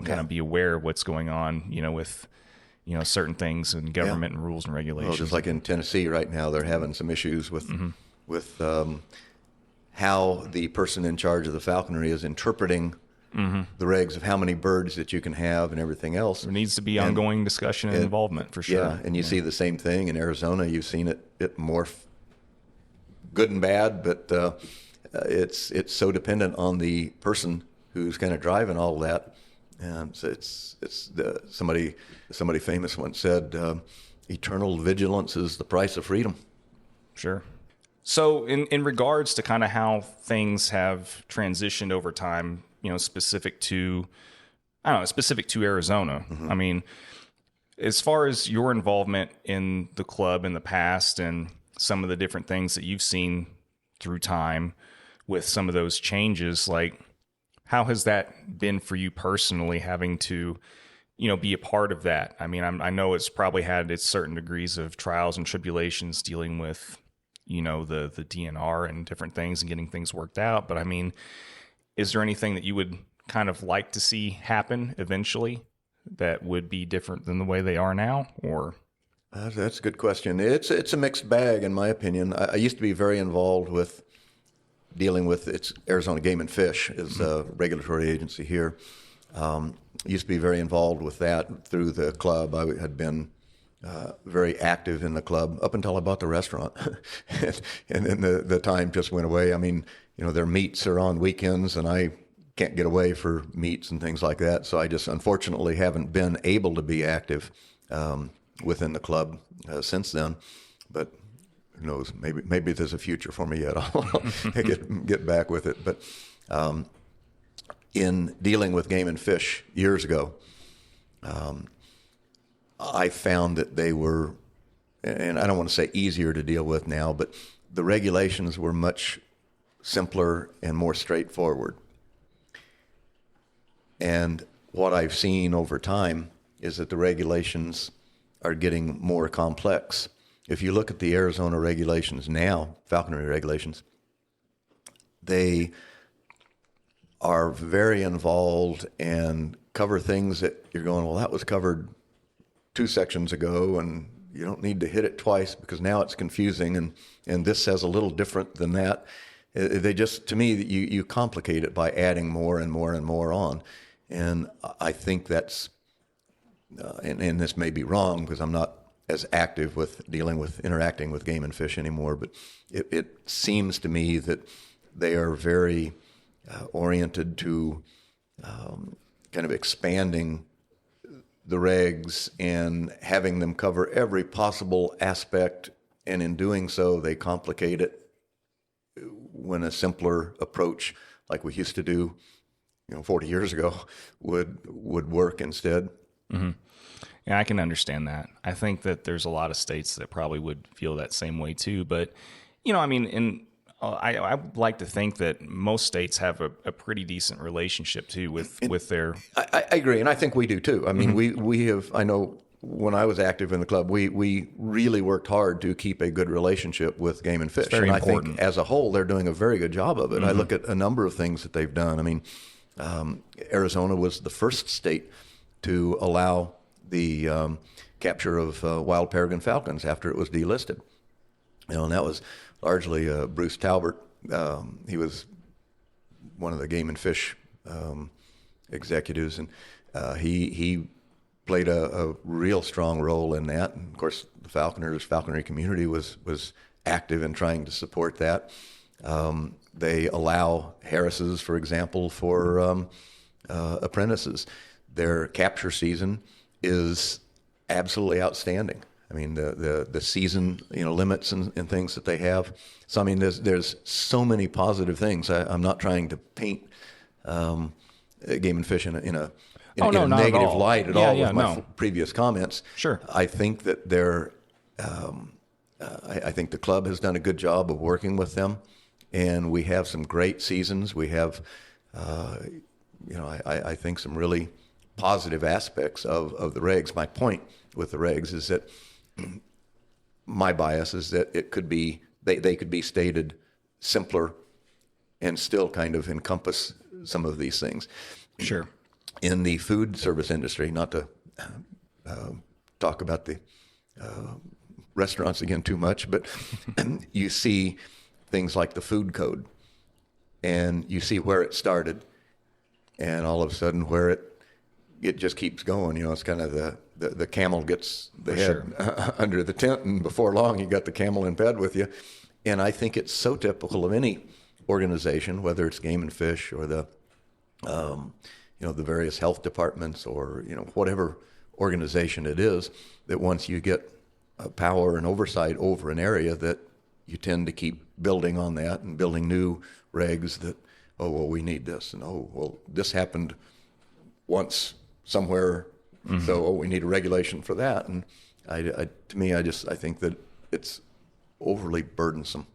kind of be aware of what's going on, with, certain things in government and rules and regulations. Well, just like in Tennessee right now, they're having some issues with how the person in charge of the falconry is interpreting the regs of how many birds that you can have and everything else. There needs to be ongoing discussion and involvement for sure. Yeah, and you see the same thing in Arizona. You've seen it morph, good and bad, but it's so dependent on the person who's kind of driving all that. So somebody famous once said, "Eternal vigilance is the price of freedom." Sure. So in regards to kind of how things have transitioned over time, specific to Arizona. I mean, as far as your involvement in the club in the past and some of the different things that you've seen through time with some of those changes, like how has that been for you personally, having to, be a part of that? I mean, I know it's probably had its certain degrees of trials and tribulations dealing with, the DNR and different things and getting things worked out. But I mean, is there anything that you would kind of like to see happen eventually that would be different than the way they are now? Or that's a good question. It's a mixed bag, in my opinion. I used to be very involved with dealing with Arizona Game and Fish is a regulatory agency here. Used to be very involved with that through the club. I had been very active in the club up until I bought the restaurant. and then the time just went away. I mean, their meets are on weekends and I can't get away for meets and things like that. So I just unfortunately haven't been able to be active within the club since then. But who knows, maybe there's a future for me yet. I'll get back with it. But in dealing with Game and Fish years ago, I found that they were, and I don't want to say easier to deal with now, but the regulations were much simpler and more straightforward. And what I've seen over time is that the regulations are getting more complex. If you look at the Arizona regulations now, falconry regulations, they are very involved and cover things that you're going, well, that was covered 2 sections ago, and you don't need to hit it twice because now it's confusing, and this says a little different than that. They just, to me, you complicate it by adding more and more and more on. And I think that's, and this may be wrong because I'm not as active with interacting with game and fish anymore, but it seems to me that they are very oriented to kind of expanding the regs and having them cover every possible aspect, and in doing so, they complicate it when a simpler approach, like we used to do, 40 years ago, would work instead. Mm-hmm. Yeah, I can understand that. I think that there's a lot of states that probably would feel that same way too. But, I like to think that most states have a pretty decent relationship too with their. I agree, and I think we do too. I mean, we have. I know when I was active in the club, we really worked hard to keep a good relationship with game and fish. It's very and important. I think as a whole, they're doing a very good job of it. I look at a number of things that they've done. I mean, Arizona was the first state to allow the capture of wild peregrine falcons after it was delisted. And that was largely Bruce Talbert. He was one of the game and fish executives, and he played a real strong role in that. And of course, the falconry community was active in trying to support that. They allow Harris's, for example, for apprentices. Their capture season is absolutely outstanding. I mean, the season, limits and things that they have. So, I mean, there's so many positive things. I'm not trying to paint game and fish in a negative light at all with my previous comments. Sure. I think that I think the club has done a good job of working with them, and we have some great seasons. We have, I think some really positive aspects of the regs. My point with the regs is that my bias is that it could be they could be stated simpler and still kind of encompass some of these things. Sure. In the food service industry, not to talk about the restaurants again too much, but you see things like the food code, and you see where it started, and all of a sudden where it just keeps going. It's kind of the camel gets the head under the tent, and before long you got the camel in bed with you. And I think it's so typical of any organization, whether it's game and fish or the various health departments or whatever organization it is, that once you get power and oversight over an area, that you tend to keep building on that and building new regs that, we need this, and this happened once somewhere, so we need a regulation for that. And I think that it's overly burdensome.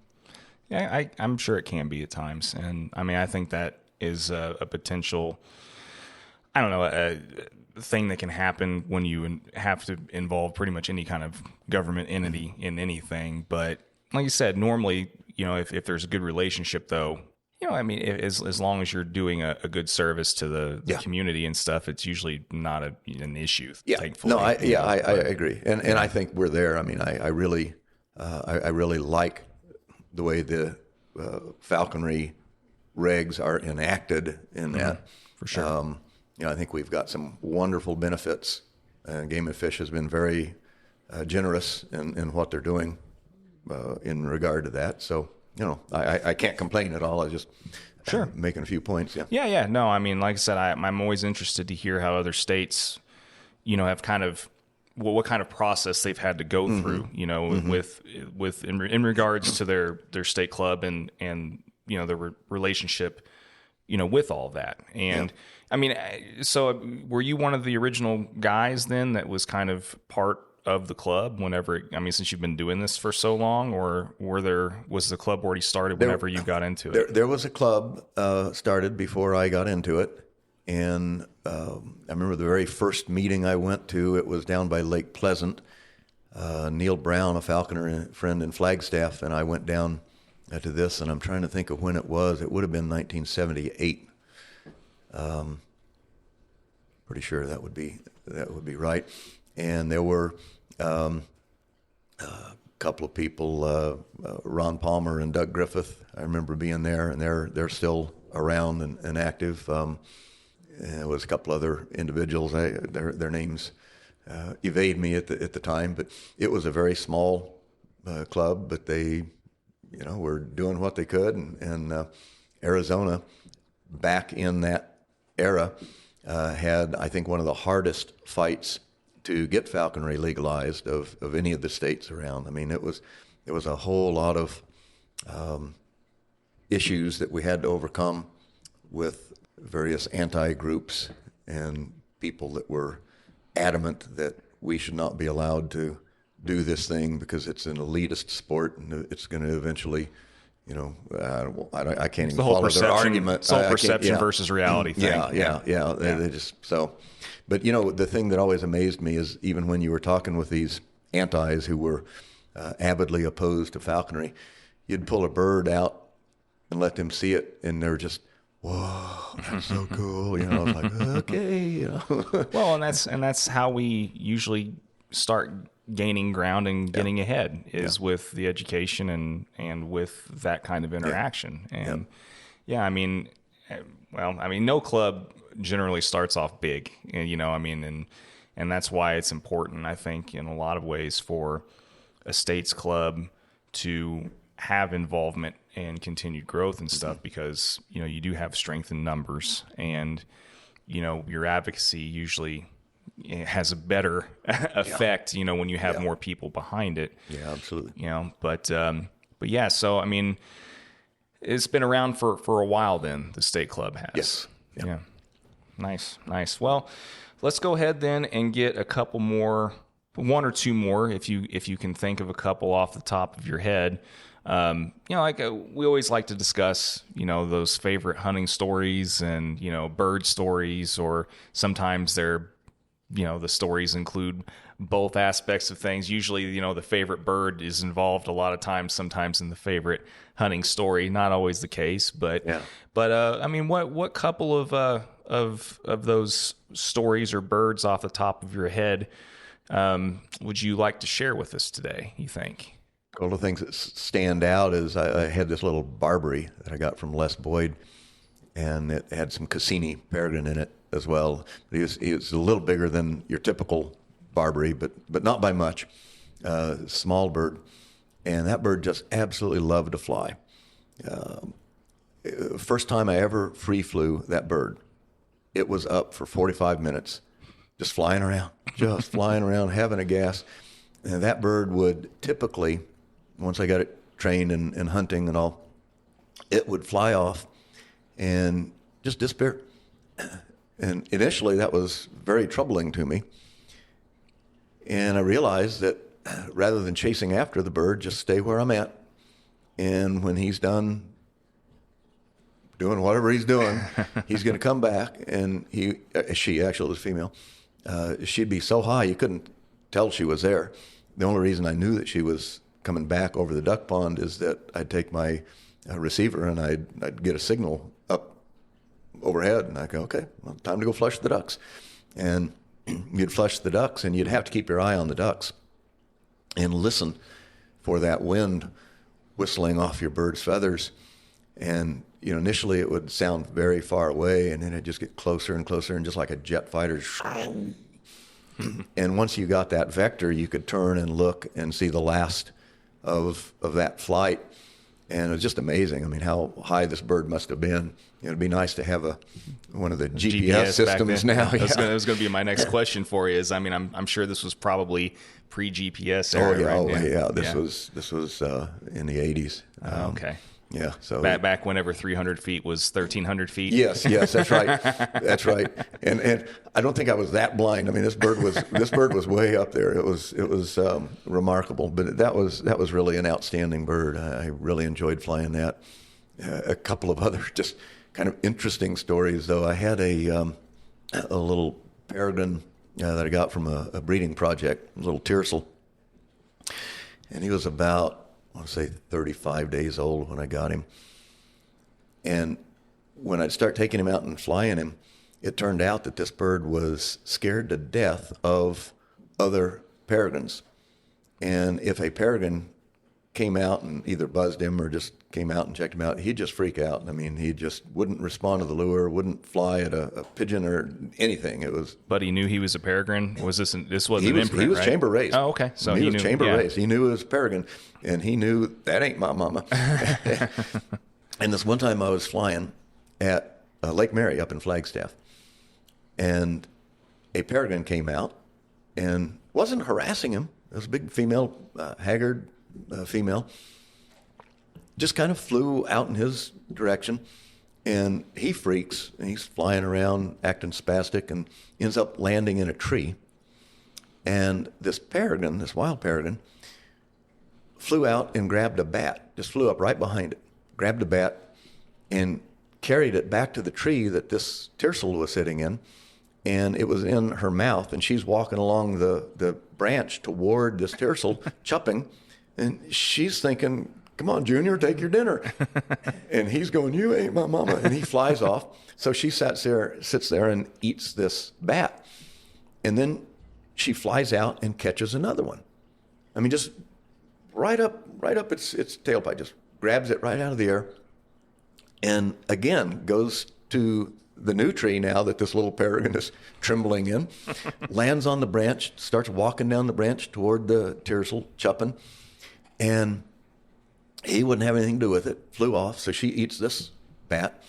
Yeah, I'm sure it can be at times, and I mean I think that is a potential. I don't know, a thing that can happen when you have to involve pretty much any kind of government entity in anything. But like you said, normally, if there's a good relationship, though, as long as you're doing a good service to the community and stuff, it's usually not an issue. Yeah. Thankfully. No, I agree, and I think we're there. I mean, I really like the way the falconry regs are enacted in that. For sure. I think we've got some wonderful benefits. Game and Fish has been very generous in what they're doing in regard to that. So, I can't complain at all. I just making a few points. Yeah. No, I mean, like I said, I'm always interested to hear how other states, have kind of what kind of process they've had to go through, with in regards to their state club and the relationship with all that. And I mean, so were you one of the original guys then that was kind of part of the club whenever, since you've been doing this for so long, or was the club already started whenever you got into it? There was a club started before I got into it. And I remember the very first meeting I went to, it was down by Lake Pleasant. Neil Brown, a falconer friend in Flagstaff, and I went down to this, and I'm trying to think of when it was. It would have been 1978. Pretty sure that would be right. And there were a couple of people, Ron Palmer and Doug Griffith. I remember being there, and they're still around and active. And there was a couple other individuals. Their names evade me at the time, but it was a very small club. But they, were doing what they could, and Arizona, back in that era, had, I think, one of the hardest fights to get falconry legalized of any of the states around. I mean, there was a whole lot of issues that we had to overcome with various anti-groups and people that were adamant that we should not be allowed to do this thing because it's an elitist sport and it's going to eventually, I can't even follow their argument. It's the whole perception versus reality thing. Yeah. They just so. But the thing that always amazed me is even when you were talking with these antis who were avidly opposed to falconry, you'd pull a bird out and let them see it, and they're just, whoa, that's so cool. It's like, okay. Well, and that's how we usually start gaining ground and getting ahead is with the education and with that kind of interaction. And no club generally starts off big, and that's why it's important, I think, in a lot of ways for a state's club to have involvement and continued growth and stuff, because, you do have strength in numbers, and, your advocacy usually has a better effect, when you have more people behind it. Yeah, absolutely. But yeah, so, it's been around for a while then, the state club has. Yes. Yeah. Nice. Well, let's go ahead then and get a couple more, one or two more, if you can think of a couple off the top of your head. We always like to discuss, those favorite hunting stories and, bird stories, or sometimes they're, the stories include both aspects of things. Usually, the favorite bird is involved a lot of times, sometimes in the favorite hunting story. Not always the case, but what couple of those stories or birds off the top of your head would you like to share with us today, you think? A couple of things that stand out is I had this little Barbary that I got from Les Boyd, and it had some Cassini peregrine in it as well. He was a little bigger than your typical Barbary, but not by much. Small bird, and that bird just absolutely loved to fly. First time I ever free flew that bird, it was up for 45 minutes, just flying around, having a gas. And that bird would typically, once I got it trained in hunting and all, it would fly off and just disappear. And initially that was very troubling to me. And I realized that rather than chasing after the bird, just stay where I'm at. And when he's done doing whatever he's doing, he's going to come back. And she actually was female. She'd be so high you couldn't tell she was there. The only reason I knew that she was coming back over the duck pond is that I'd take my receiver and I'd get a signal up overhead, and I'd go, okay, well, time to go flush the ducks. And you'd flush the ducks, and you'd have to keep your eye on the ducks and listen for that wind whistling off your bird's feathers. And initially it would sound very far away, and then it'd just get closer and closer, and just like a jet fighter. And once you got that vector, you could turn and look and see the last of that flight. And it was just amazing. How high this bird must have been. It'd be nice to have one of the GPS systems now. That was going to be my next question for you. I'm sure this was probably pre-GPS era. This was in the 80s. Okay. Yeah. So back whenever 300 feet was 1,300 feet. Yes, that's right. That's right. And I don't think I was that blind. I mean, this bird was way up there. It was remarkable. But that was really an outstanding bird. I really enjoyed flying that. A couple of other just kind of interesting stories, though. I had a little peregrine that I got from a breeding project, a little tiercel, and he was about, I want to say 35 days old when I got him. And when I'd start taking him out and flying him, it turned out that this bird was scared to death of other peregrines. And if a peregrine came out and either buzzed him or just came out and checked him out, he'd just freak out. I mean, he just wouldn't respond to the lure, wouldn't fly at a pigeon or anything. It was. But he knew he was a peregrine. Was this an imprint? He was right? chamber raised. Oh, okay. So he was knew, chamber raised. He knew it was a peregrine, and he knew that ain't my mama. And this one time I was flying at Lake Mary up in Flagstaff, and a peregrine came out and wasn't harassing him. It was a big female, haggard female. Just kind of flew out in his direction, and he freaks, and he's flying around acting spastic and ends up landing in a tree. And this peregrine, this wild peregrine, flew out and grabbed a bat, just flew up right behind it, grabbed a bat and carried it back to the tree that this tiercel was sitting in, and it was in her mouth, and she's walking along the branch toward this tiercel, chupping, and she's thinking, come on, Junior, take your dinner. And he's going, you ain't my mama. And he flies off. So she sits there and eats this bat. And then she flies out and catches another one. I mean, just right up its tailpipe, just grabs it right out of the air. And again, goes to the new tree now that this little peregrine is trembling in, lands on the branch, starts walking down the branch toward the tiercel, chupping. And he wouldn't have anything to do with it, flew off, so she eats this bat.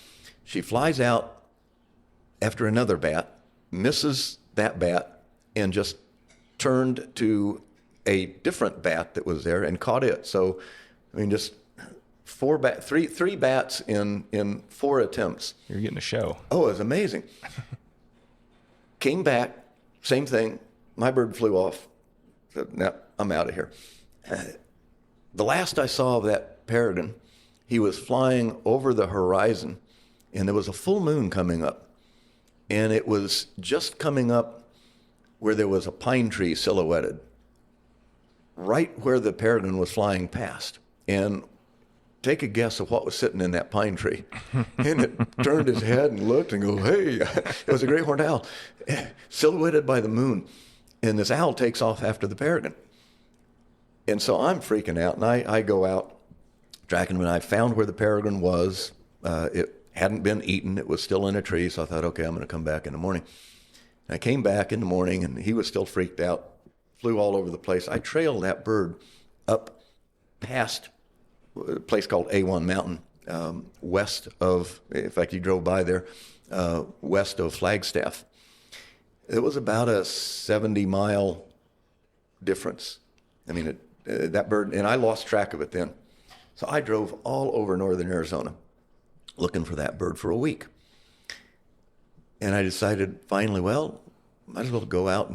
She flies out after another bat, misses that bat, and just turned to a different bat that was there and caught it. So, I mean, just three bats in 4 attempts. You're getting a show. Oh, it was amazing. Came back, same thing. My bird flew off. Said, no, I'm out of here. The last I saw of that peregrine, he was flying over the horizon, and there was a full moon coming up. And it was just coming up where there was a pine tree silhouetted, right where the peregrine was flying past. And take a guess of what was sitting in that pine tree. And it turned his head and looked and go, hey, it was a great horned owl, silhouetted by the moon. And this owl takes off after the peregrine. And so I'm freaking out, and I go out tracking him, and I found where the peregrine was. It hadn't been eaten. It was still in a tree, so I thought, okay, I'm going to come back in the morning. And I came back in the morning, and he was still freaked out, flew all over the place. I trailed that bird up past a place called A1 Mountain, west of, in fact, he drove by there, west of Flagstaff. It was about a 70-mile difference. I mean, that bird, and I lost track of it then. So I drove all over northern Arizona looking for that bird for a week. And I decided finally, well, might as well go out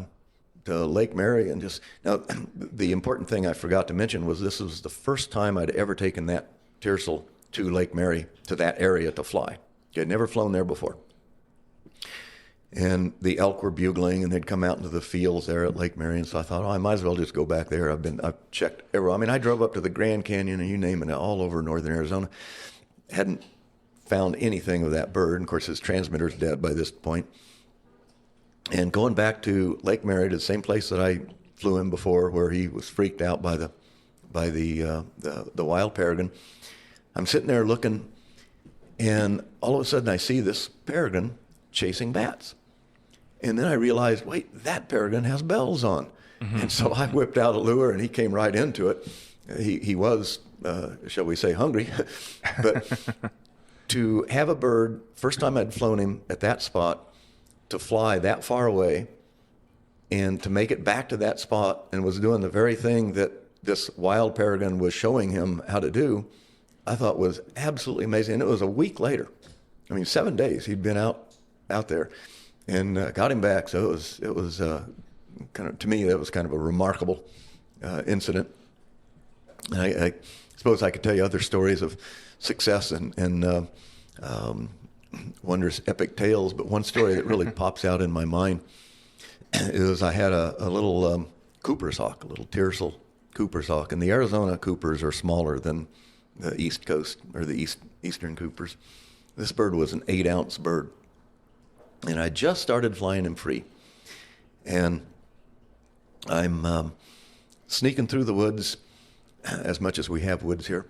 to Lake Mary and just, now the important thing I forgot to mention was this was the first time I'd ever taken that tiercel to Lake Mary, to that area to fly. I'd never flown there before. And the elk were bugling, and they'd come out into the fields there at Lake Mary. And so I thought, I might as well just go back there. I've checked everywhere. I mean, I drove up to the Grand Canyon, and you name it, all over northern Arizona. Hadn't found anything of that bird. And of course, his transmitter's dead by this point. And going back to Lake Mary, to the same place that I flew him before, where he was freaked out by the wild peregrine, I'm sitting there looking, and all of a sudden I see this peregrine chasing bats. And then I realized, wait, that peregrine has bells on. Mm-hmm. And so I whipped out a lure, and he came right into it. He was, shall we say, hungry. But to have a bird, first time I'd flown him at that spot, to fly that far away, and to make it back to that spot, and was doing the very thing that this wild peregrine was showing him how to do, I thought was absolutely amazing. And it was a week later. I mean, 7 days he'd been out there, and got him back. So it was kind of, to me, that was kind of a remarkable incident. And I suppose I could tell you other stories of success and wondrous epic tales, but one story that really pops out in my mind is I had a little Cooper's hawk, a little tiercel Cooper's hawk, and the Arizona Coopers are smaller than the East Coast or the Eastern Coopers. This bird was an 8-ounce bird, and I just started flying him free, and I'm sneaking through the woods, as much as we have woods here,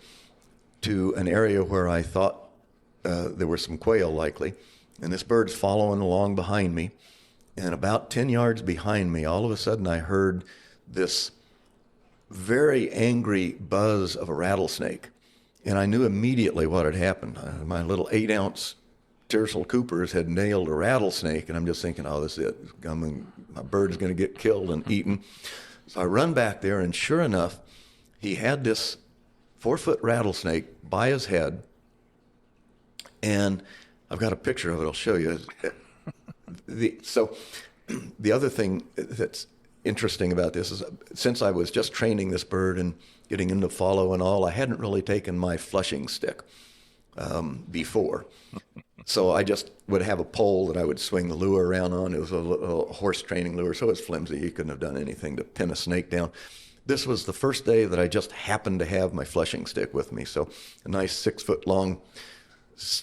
to an area where I thought there were some quail likely, and this bird's following along behind me, and about 10 yards behind me, all of a sudden I heard this very angry buzz of a rattlesnake, and I knew immediately what had happened. My little 8-ounce tiercel Coopers had nailed a rattlesnake, and I'm just thinking, oh, this is it. My bird's going to get killed and eaten. So I run back there, and sure enough, he had this 4-foot rattlesnake by his head, and I've got a picture of it. I'll show you. So the other thing that's interesting about this is, since I was just training this bird and getting into follow and all, I hadn't really taken my flushing stick before. So I just would have a pole that I would swing the lure around on. It was a horse training lure, so it was flimsy. You couldn't have done anything to pin a snake down. This was the first day that I just happened to have my flushing stick with me, so a nice 6-foot-long,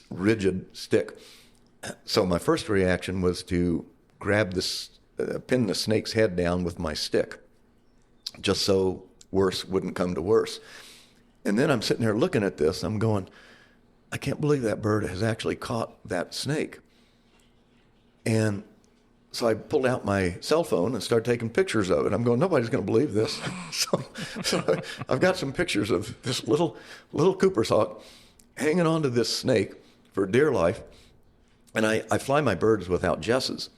rigid stick. So my first reaction was to grab this, pin the snake's head down with my stick, just so worse wouldn't come to worse. And then I'm sitting there looking at this, I'm going, I can't believe that bird has actually caught that snake. And so I pulled out my cell phone and started taking pictures of it. I'm going, nobody's going to believe this. So I've got some pictures of this little Cooper's hawk hanging onto this snake for dear life. And I fly my birds without jesses.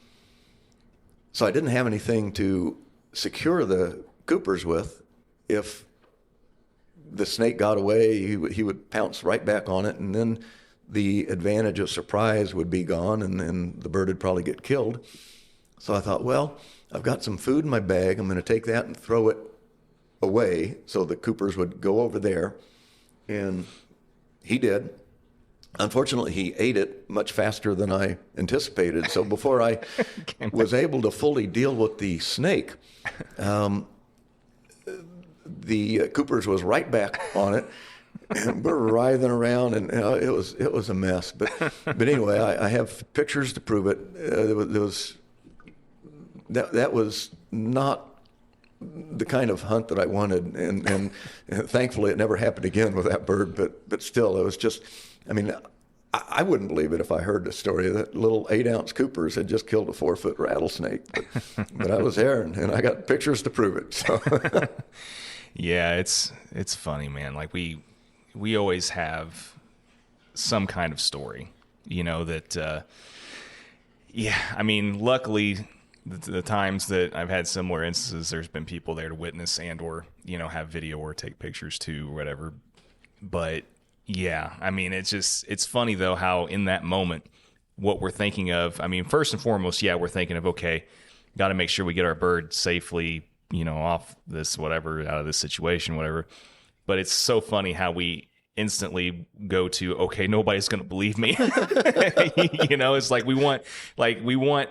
So I didn't have anything to secure the Coopers with. If the snake got away, he would pounce right back on it, and then the advantage of surprise would be gone, and then the bird would probably get killed. So I thought, well, I've got some food in my bag. I'm going to take that and throw it away so the Coopers would go over there. And he did. Unfortunately, he ate it much faster than I anticipated. So before I was able to fully deal with the snake, the Coopers was right back on it, and we're writhing around, and it was a mess. But anyway, I have pictures to prove it. That was not the kind of hunt that I wanted, and thankfully it never happened again with that bird. But still, it was just, I mean, I wouldn't believe it if I heard the story that little 8-ounce Coopers had just killed a 4-foot rattlesnake. But I was there, and I got pictures to prove it. So. Yeah, it's funny, man. Like we always have some kind of story, that. Yeah, I mean, luckily, the times that I've had similar instances, there's been people there to witness and or have video or take pictures too or whatever. But yeah, I mean, it's funny though how in that moment what we're thinking of. I mean, first and foremost, yeah, we're thinking of, okay, got to make sure we get our bird safely, off this whatever, out of this situation, whatever. But it's so funny how we instantly go to, okay, nobody's going to believe me. It's like we want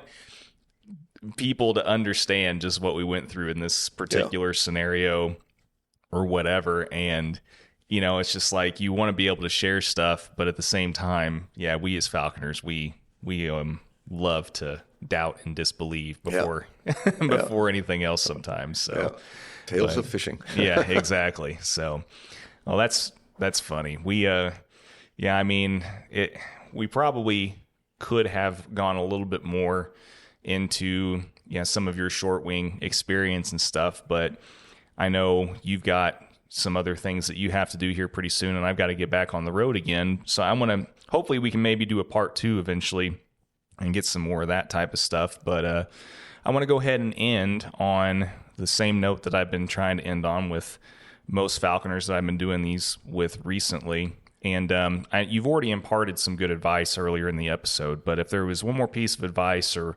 people to understand just what we went through in this particular scenario or whatever. And, it's just like you want to be able to share stuff, but at the same time, yeah, we as Falconers, we love to doubt and disbelieve before anything else sometimes. So tales of fishing. Yeah, exactly. So, well, that's funny. We I mean, we probably could have gone a little bit more into some of your short wing experience and stuff, but I know you've got some other things that you have to do here pretty soon, and I've got to get back on the road again. So I want to, hopefully we can maybe do a part 2 eventually and get some more of that type of stuff. But I want to go ahead and end on the same note that I've been trying to end on with most falconers that I've been doing these with recently. And you've already imparted some good advice earlier in the episode, but if there was one more piece of advice or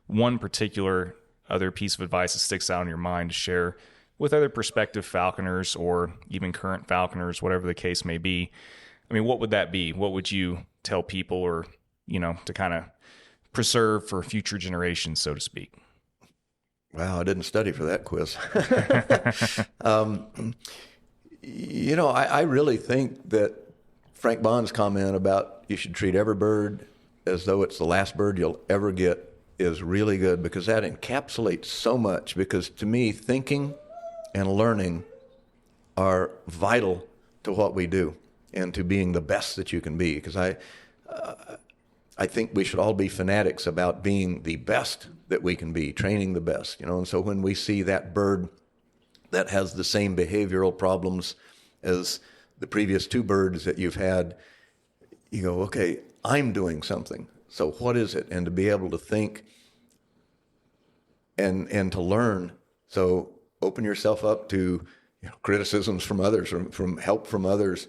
one particular other piece of advice that sticks out in your mind to share with other prospective falconers or even current falconers, whatever the case may be, I mean, what would that be? What would you tell people, or, to kind of preserve for future generations, so to speak? Wow, I didn't study for that quiz. I really think that Frank Bond's comment about you should treat every bird as though it's the last bird you'll ever get is really good, because that encapsulates so much. Because to me, thinking and learning are vital to what we do and to being the best that you can be. Because I think we should all be fanatics about being the best that we can be, training the best, And so when we see that bird that has the same behavioral problems as the previous two birds that you've had, you go, okay, I'm doing something. So what is it? And to be able to think and to learn. So open yourself up to criticisms from others, from help from others,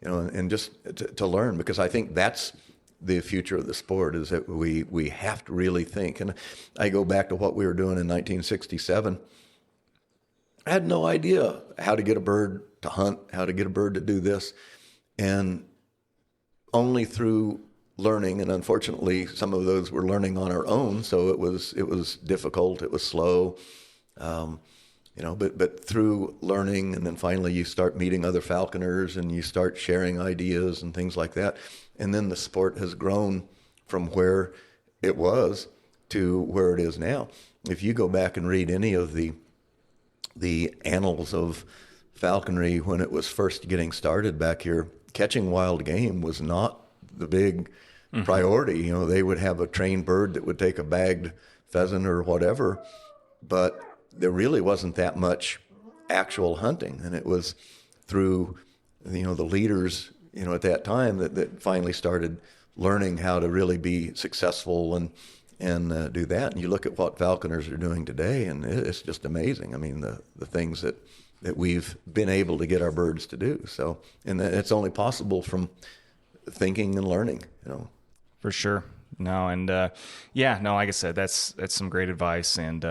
and just to learn, because I think that's the future of the sport, is that we have to really think. And I go back to what we were doing in 1967. I had no idea how to get a bird to hunt, how to get a bird to do this. And only through learning, and unfortunately some of those were learning on our own, so it was difficult, it was slow, but through learning, and then finally you start meeting other falconers and you start sharing ideas and things like that. And then the sport has grown from where it was to where it is now. If you go back and read any of the annals of falconry when it was first getting started back here, catching wild game was not the big priority. They would have a trained bird that would take a bagged pheasant or whatever, but there really wasn't that much actual hunting. And it was through, the leaders, at that time that finally started learning how to really be successful and do that. And you look at what falconers are doing today, and it's just amazing. I mean, the things that we've been able to get our birds to do. So, and it's only possible from thinking and learning, For sure. No, and like I said, that's some great advice. And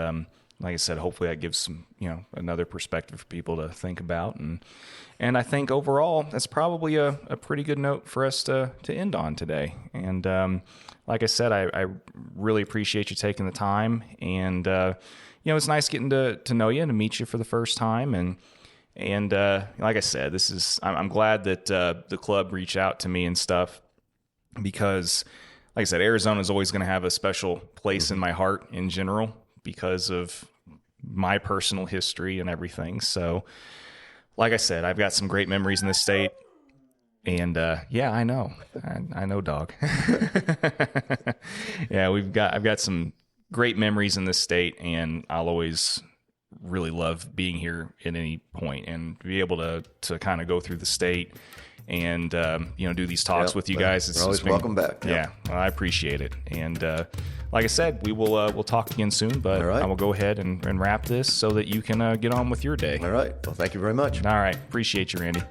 like I said, hopefully that gives some, another perspective for people to think about. And I think overall, that's probably a pretty good note for us to end on today. And like I said, I really appreciate you taking the time. And, it's nice getting to know you and to meet you for the first time. And like I said, I'm glad that the club reached out to me and stuff, because, like I said, Arizona is always going to have a special place in my heart in general because of my personal history and everything. So, like I said, I've got some great memories in this state. And I know, dog. Yeah, I've got some great memories in this state, and I'll always really love being here at any point and be able to kind of go through the state and do these talks with you guys. You're always welcome back. Yeah, well, I appreciate it. And like I said, we'll talk again soon, but I will go ahead and wrap this so that you can get on with your day. All right. Well, thank you very much. All right. Appreciate you, Randy.